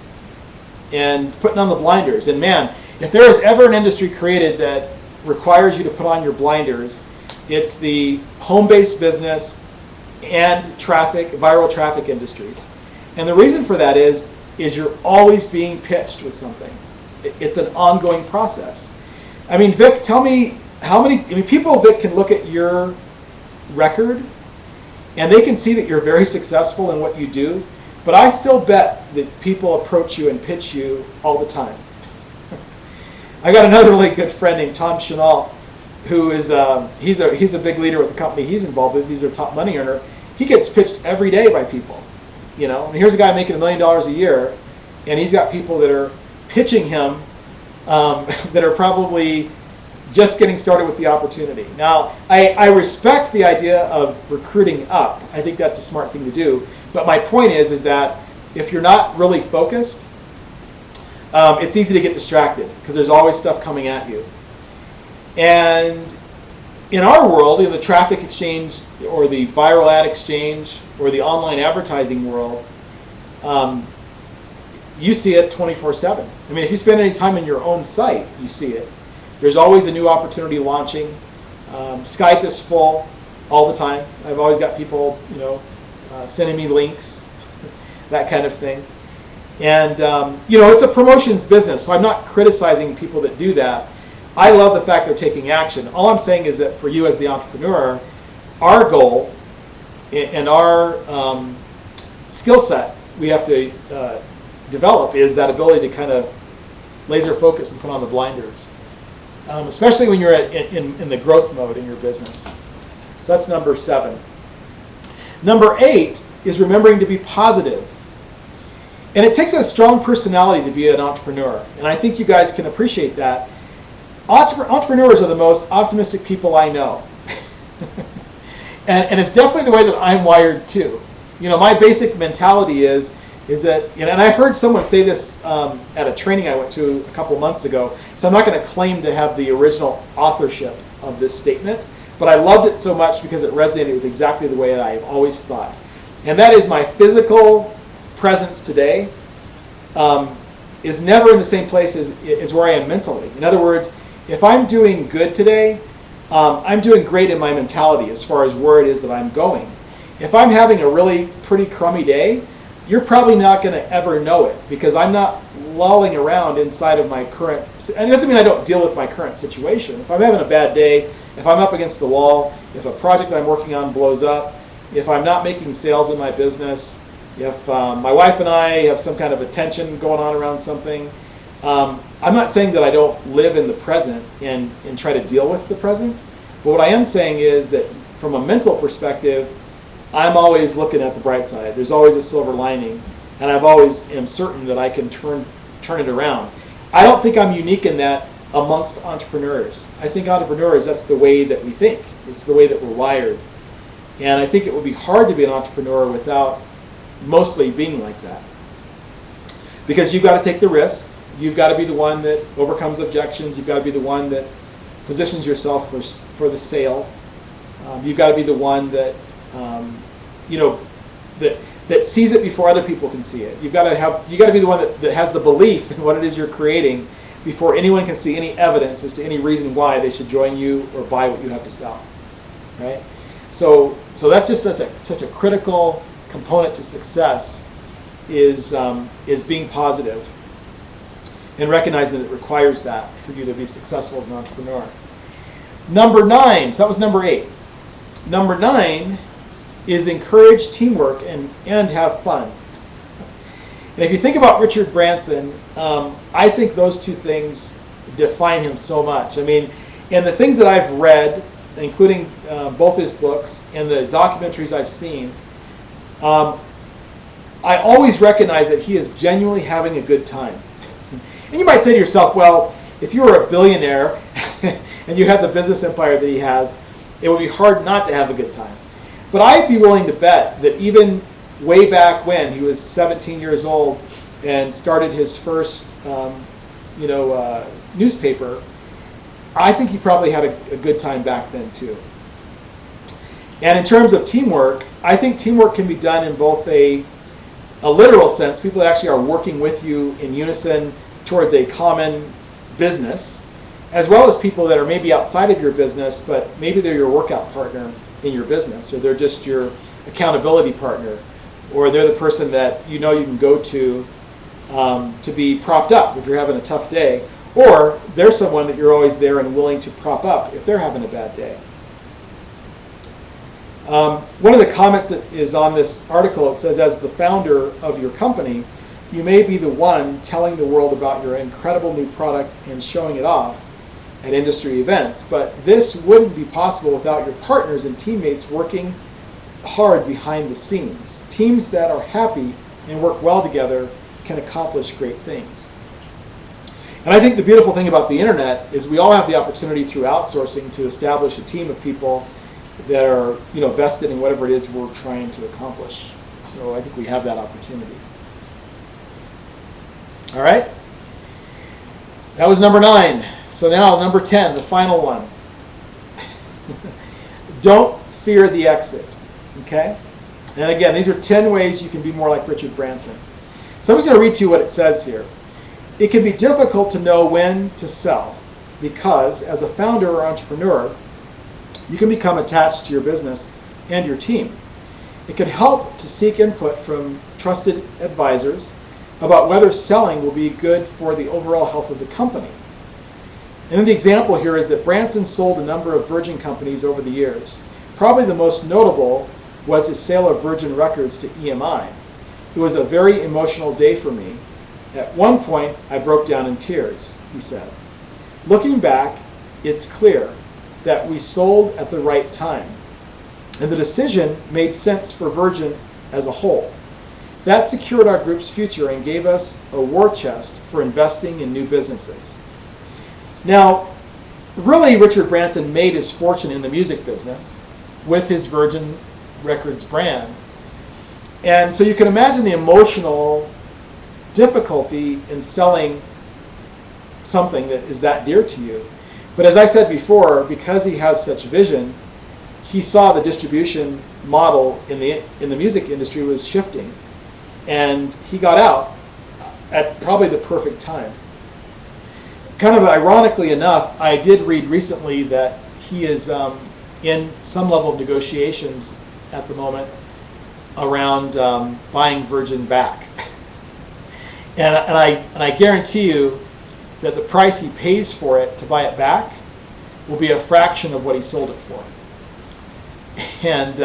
and putting on the blinders. And man, if there is ever an industry created that requires you to put on your blinders, it's the home-based business and viral traffic industries. And the reason for that is you're always being pitched with something. It's an ongoing process. Vic, tell me how many people that can look at your record and they can see that you're very successful in what you do, but I still bet that people approach you and pitch you all the time. I got another really good friend named Tom Chenault, who is he's a big leader with the company he's involved with. He's a top money earner. He gets pitched every day by people. And here's a guy making $1 million a year, and he's got people that are pitching him that are probably just getting started with the opportunity. Now, I respect the idea of recruiting up. I think that's a smart thing to do. But my point is that if you're not really focused, it's easy to get distracted, because there's always stuff coming at you. And in our world, in the traffic exchange or the viral ad exchange or the online advertising world, you see it 24/7. If you spend any time on your own site, you see it. There's always a new opportunity launching. Skype is full all the time. I've always got people, sending me links, that kind of thing. And it's a promotions business, so I'm not criticizing people that do that. I love the fact they're taking action. All I'm saying is that for you as the entrepreneur, our goal and our skill set we have to develop is that ability to kind of laser focus and put on the blinders, especially when you're in the growth mode in your business. So that's number 7. Number 8 is remembering to be positive. And it takes a strong personality to be an entrepreneur, and I think you guys can appreciate that. Entrepreneurs are the most optimistic people I know. and it's definitely the way that I'm wired too. My basic mentality is that, and I heard someone say this at a training I went to a couple months ago, so I'm not going to claim to have the original authorship of this statement, but I loved it so much because it resonated with exactly the way I've always thought. And that is, my physical presence today is never in the same place as where I am mentally. In other words, if I'm doing good today, I'm doing great in my mentality as far as where it is that I'm going. If I'm having a really pretty crummy day, you're probably not going to ever know it because I'm not lolling around inside of my current, and it doesn't mean I don't deal with my current situation. If I'm having a bad day, if I'm up against the wall, if a project that I'm working on blows up, if I'm not making sales in my business, if my wife and I have some kind of a tension going on around something, I'm not saying that I don't live in the present and try to deal with the present, but what I am saying is that from a mental perspective, I'm always looking at the bright side. There's always a silver lining, and I've always am certain that I can turn it around. I don't think I'm unique in that amongst entrepreneurs. I think entrepreneurs, that's the way that we think. It's the way that we're wired. And I think it would be hard to be an entrepreneur without mostly being like that. Because you've got to take the risk. You've got to be the one that overcomes objections. You've got to be the one that positions yourself for the sale. You've got to be the one that that sees it before other people can see it. You got to be the one that has the belief in what it is you're creating before anyone can see any evidence as to any reason why they should join you or buy what you have to sell. Right? So that's just such a critical component to success is being positive and recognizing that it requires that for you to be successful as an entrepreneur. Number 9, so that was number 8. Number 9 is encourage teamwork and have fun. And if you think about Richard Branson, I think those two things define him so much. I mean, and the things that I've read, including both his books and the documentaries I've seen, I always recognize that he is genuinely having a good time. And you might say to yourself, well, if you were a billionaire and you had the business empire that he has, it would be hard not to have a good time. But I'd be willing to bet that even way back when he was 17 years old and started his first newspaper, I think he probably had a good time back then too. And in terms of teamwork, I think teamwork can be done in both a literal sense, people that actually are working with you in unison towards a common business, as well as people that are maybe outside of your business, but maybe they're your workout partner in your business, or they're just your accountability partner, or they're the person that you can go to be propped up if you're having a tough day, or they're someone that you're always there and willing to prop up if they're having a bad day. One of the comments that is on this article, it says, as the founder of your company, you may be the one telling the world about your incredible new product and showing it off at industry events, but this wouldn't be possible without your partners and teammates working hard behind the scenes. Teams that are happy and work well together can accomplish great things. And I think the beautiful thing about the internet is we all have the opportunity through outsourcing to establish a team of people that are vested in whatever it is we're trying to accomplish. So I think we have that opportunity. All right? That was number 9. So now number 10, the final one. Don't fear the exit. Okay? And again, these are 10 ways you can be more like Richard Branson. So I'm just going to read to you what it says here. It can be difficult to know when to sell because as a founder or entrepreneur, you can become attached to your business and your team. It can help to seek input from trusted advisors about whether selling will be good for the overall health of the company. And then the example here is that Branson sold a number of Virgin companies over the years. Probably the most notable was his sale of Virgin Records to EMI. It was a very emotional day for me. At one point, I broke down in tears, he said. Looking back, it's clear that we sold at the right time, and the decision made sense for Virgin as a whole. That secured our group's future and gave us a war chest for investing in new businesses. Now, really, Richard Branson made his fortune in the music business with his Virgin Records brand. And so you can imagine the emotional difficulty in selling something that is that dear to you. But as I said before, because he has such vision, he saw the distribution model in the music industry was shifting. And he got out at probably the perfect time. Kind of ironically enough, I did read recently that he is in some level of negotiations at the moment around buying Virgin back. and I guarantee you that the price he pays for it to buy it back will be a fraction of what he sold it for. And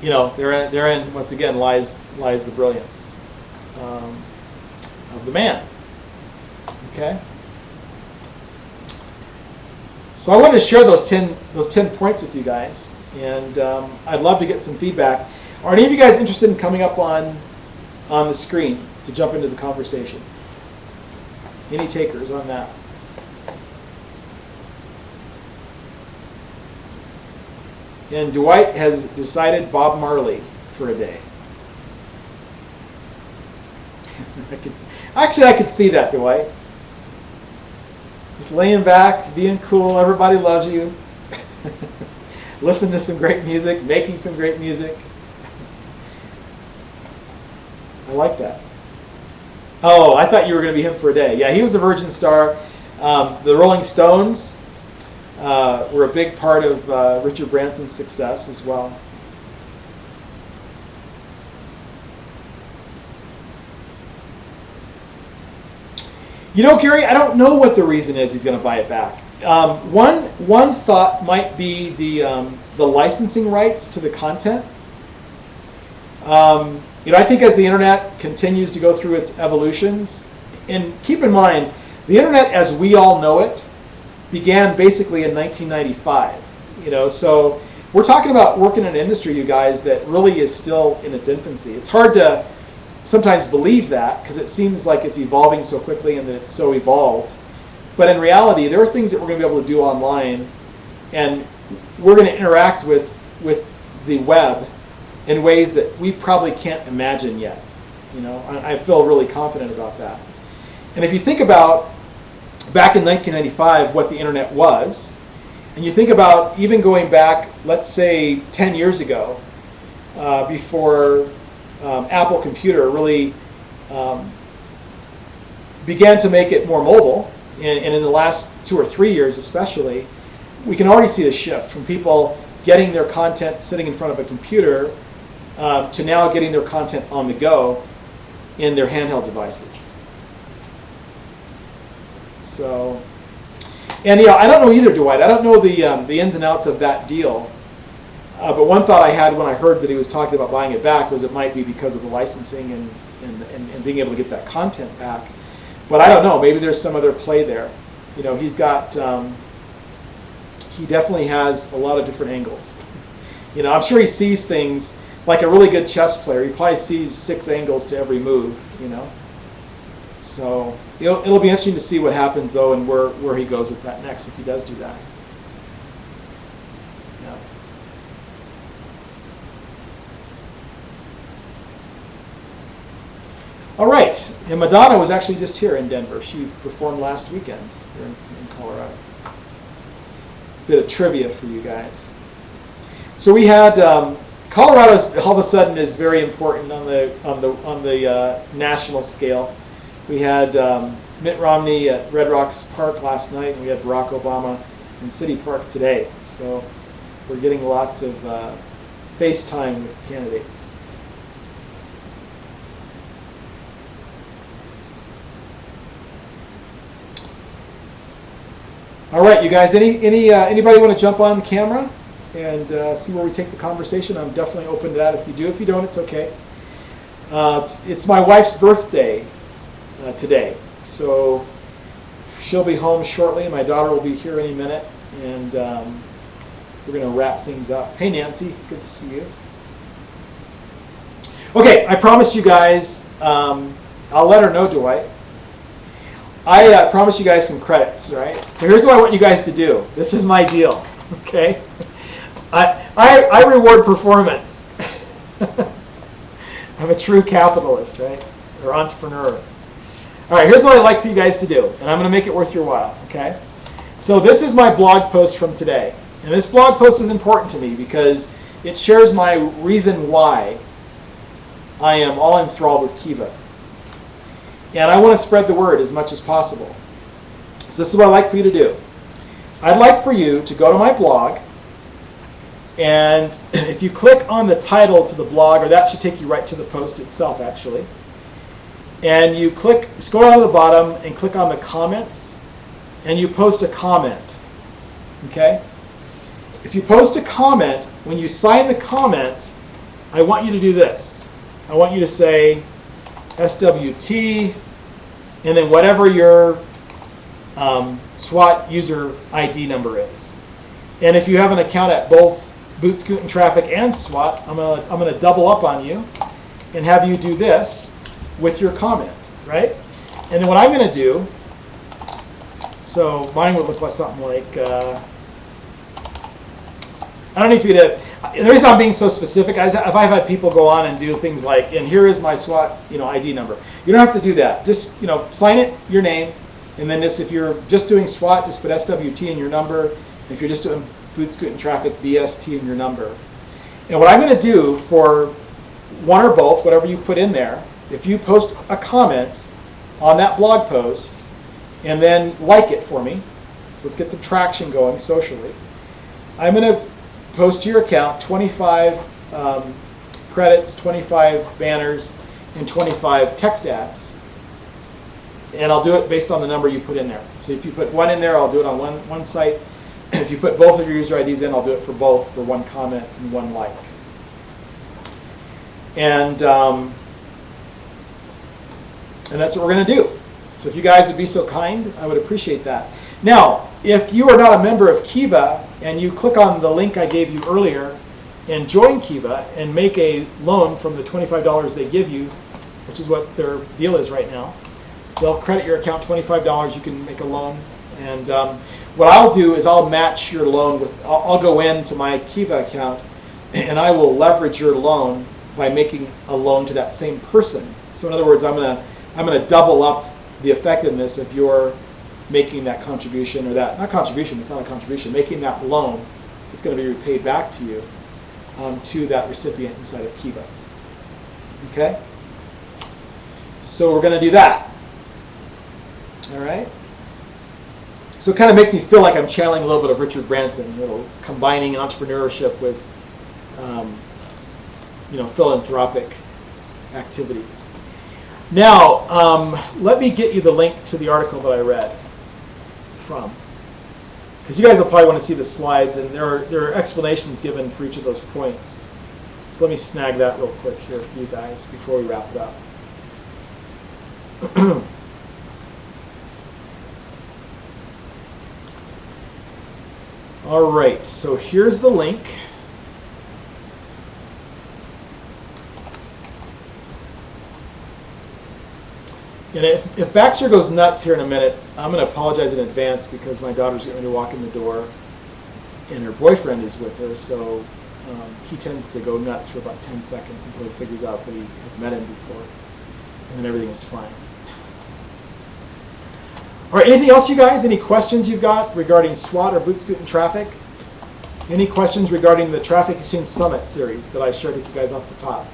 you know, therein once again lies the brilliance of the man. Okay. So I wanted to share those 10 points with you guys, and I'd love to get some feedback. Are any of you guys interested in coming up on the screen to jump into the conversation? Any takers on that? And Dwight has decided Bob Marley for a day. I could see that, Dwight. Just laying back, being cool, everybody loves you. Listen to some great music, making some great music. I like that. Oh, I thought you were going to be him for a day. Yeah, he was a Virgin star. The Rolling Stones were a big part of Richard Branson's success as well. You know, Gary, I don't know what the reason is he's going to buy it back. One thought might be the licensing rights to the content. You know, I think as the internet continues to go through its evolutions, and keep in mind, the internet as we all know it began basically in 1995. You know, so we're talking about working in an industry, you guys, that really is still in its infancy. It's hard to sometimes believe that because it seems like it's evolving so quickly and that it's so evolved. But in reality, there are things that we're going to be able to do online, and we're going to interact with the web in ways that we probably can't imagine yet. You know, I feel really confident about that. And if you think about back in 1995 what the internet was, and you think about even going back, let's say 10 years ago, before Apple Computer really began to make it more mobile, and in the last 2 or 3 years especially, we can already see the shift from people getting their content sitting in front of a computer to now getting their content on the go in their handheld devices. So, and I don't know either, Dwight. I don't know the ins and outs of that deal. But one thought I had when I heard that he was talking about buying it back was it might be because of the licensing and being able to get that content back. But I don't know. Maybe there's some other play there. You know, he's got, he definitely has a lot of different angles. You know, I'm sure he sees things like a really good chess player. He probably sees 6 angles to every move, you know. So it'll be interesting to see what happens, though, and where he goes with that next if he does do that. Yeah. All right. And Madonna was actually just here in Denver. She performed last weekend here in Colorado. Bit of trivia for you guys. So we had Colorado all of a sudden is very important on the national scale. We had Mitt Romney at Red Rocks Park last night, and we had Barack Obama in City Park today. So we're getting lots of FaceTime with candidates. All right, you guys. Anybody want to jump on camera and see where we take the conversation? I'm definitely open to that. If you do, if you don't, it's okay. It's my wife's birthday today, so she'll be home shortly. My daughter will be here any minute, and we're going to wrap things up. Hey, Nancy, good to see you. Okay, I promised you guys. I'll let her know, Dwight. I promised you guys some credits, right? So here's what I want you guys to do. This is my deal, okay? I reward performance. I'm a true capitalist, right? Or entrepreneur. All right, here's what I'd like for you guys to do, and I'm going to make it worth your while, okay? So this is my blog post from today. And this blog post is important to me because it shares my reason why I am all enthralled with Kiva. And I want to spread the word as much as possible. So this is what I'd like for you to do. I'd like for you to go to my blog, and if you click on the title to the blog, or that should take you right to the post itself actually, and you scroll down to the bottom and click on the comments, and you post a comment. Okay? If you post a comment, when you sign the comment, I want you to do this. I want you to say SWT, and then whatever your S.W.A.T user ID number is. And if you have an account at both Boot Scootin' Traffic and S.W.A.T, I'm gonna double up on you and have you do this with your comment, right? And then what I'm gonna do, so mine would look like something like, I don't know if you did. The reason I'm being so specific is if I've had people go on and do things like, and here is my S.W.A.T, ID number. You don't have to do that. Just, sign it, your name, and then if you're just doing S.W.A.T, just put SWT in your number. If you're just doing Boot Scootin' Traffic, BST in your number. And what I'm going to do for one or both, whatever you put in there, if you post a comment on that blog post and then like it for me, so let's get some traction going socially, I'm going to post to your account 25 credits, 25 banners, and 25 text ads. And I'll do it based on the number you put in there. So if you put one in there, I'll do it on one site. If you put both of your user IDs in, I'll do it for both, for one comment and one like. And that's what we're going to do. So if you guys would be so kind, I would appreciate that. Now, if you are not a member of Kiva and you click on the link I gave you earlier and join Kiva and make a loan from the $25 they give you, which is what their deal is right now, they'll credit your account $25. You can make a loan. And what I'll do is I'll match your loan with, I'll go into my Kiva account and I will leverage your loan by making a loan to that same person. So in other words, I'm gonna double up the effectiveness of your making that contribution, or that, not contribution, it's not a contribution, making that loan. It's going to be repaid back to you, to that recipient inside of Kiva. Okay? So we're going to do that. All right? So it kind of makes me feel like I'm channeling a little bit of Richard Branson, combining entrepreneurship with philanthropic activities. Now, let me get you the link to the article that I read from, because you guys will probably want to see the slides, and there are explanations given for each of those points. So let me snag that real quick here for you guys before we wrap it up. All right, so here's the link. And if Baxter goes nuts here in a minute, I'm going to apologize in advance because my daughter's going to walk in the door and her boyfriend is with her, so he tends to go nuts for about 10 seconds until he figures out that he has met him before, and then everything is fine. All right, anything else, you guys? Any questions you've got regarding S.W.A.T or Boot Scootin' Traffic? Any questions regarding the Traffic Exchange Summit series that I shared with you guys off the top?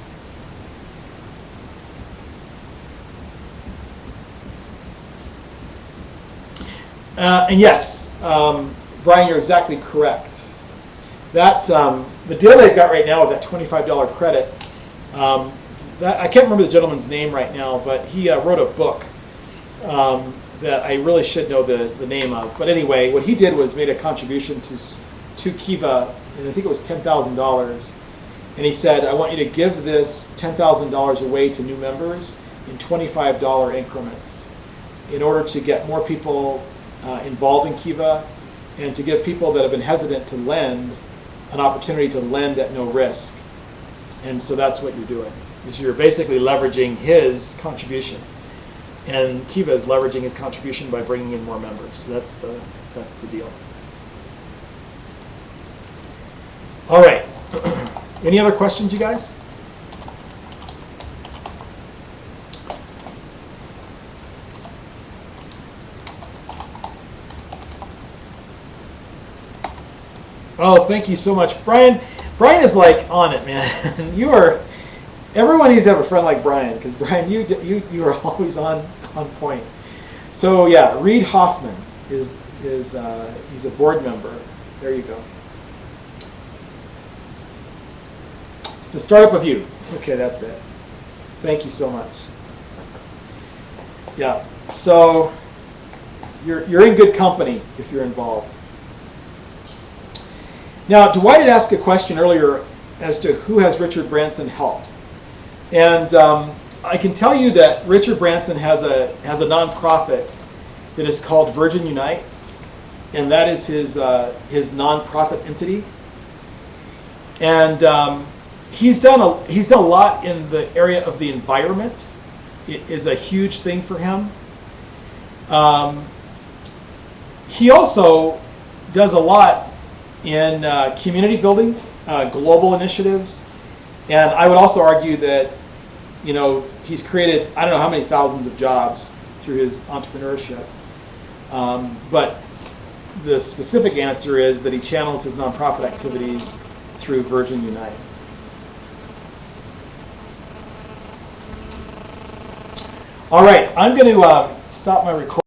And yes, Brian, you're exactly correct. That the deal they've got right now with that $25 credit, that I can't remember the gentleman's name right now, but he wrote a book that I really should know the name of. But anyway, what he did was made a contribution to Kiva, and I think it was $10,000. And he said, I want you to give this $10,000 away to new members in $25 increments in order to get more people involved in Kiva, and to give people that have been hesitant to lend an opportunity to lend at no risk. And so that's what you're doing, is you're basically leveraging his contribution, and Kiva is leveraging his contribution by bringing in more members. So that's the deal. All right. Any other questions, you guys? Oh, thank you so much, Brian. Brian is like on it, man. Everyone needs to have a friend like Brian, because Brian, you are always on point. So yeah, Reid Hoffman is he's a board member. There you go. The Startup of You. Okay, that's it. Thank you so much. Yeah, so you're in good company if you're involved. Now, Dwight had asked a question earlier as to who has Richard Branson helped. And I can tell you that Richard Branson has a nonprofit that is called Virgin Unite, and that is his nonprofit entity. And he's done a lot in the area of the environment. It is a huge thing for him. He also does a lot in community building, global initiatives, and I would also argue that, you know, he's created, I don't know how many thousands of jobs through his entrepreneurship. But the specific answer is that he channels his nonprofit activities through Virgin Unite. All right, I'm going to stop my recording.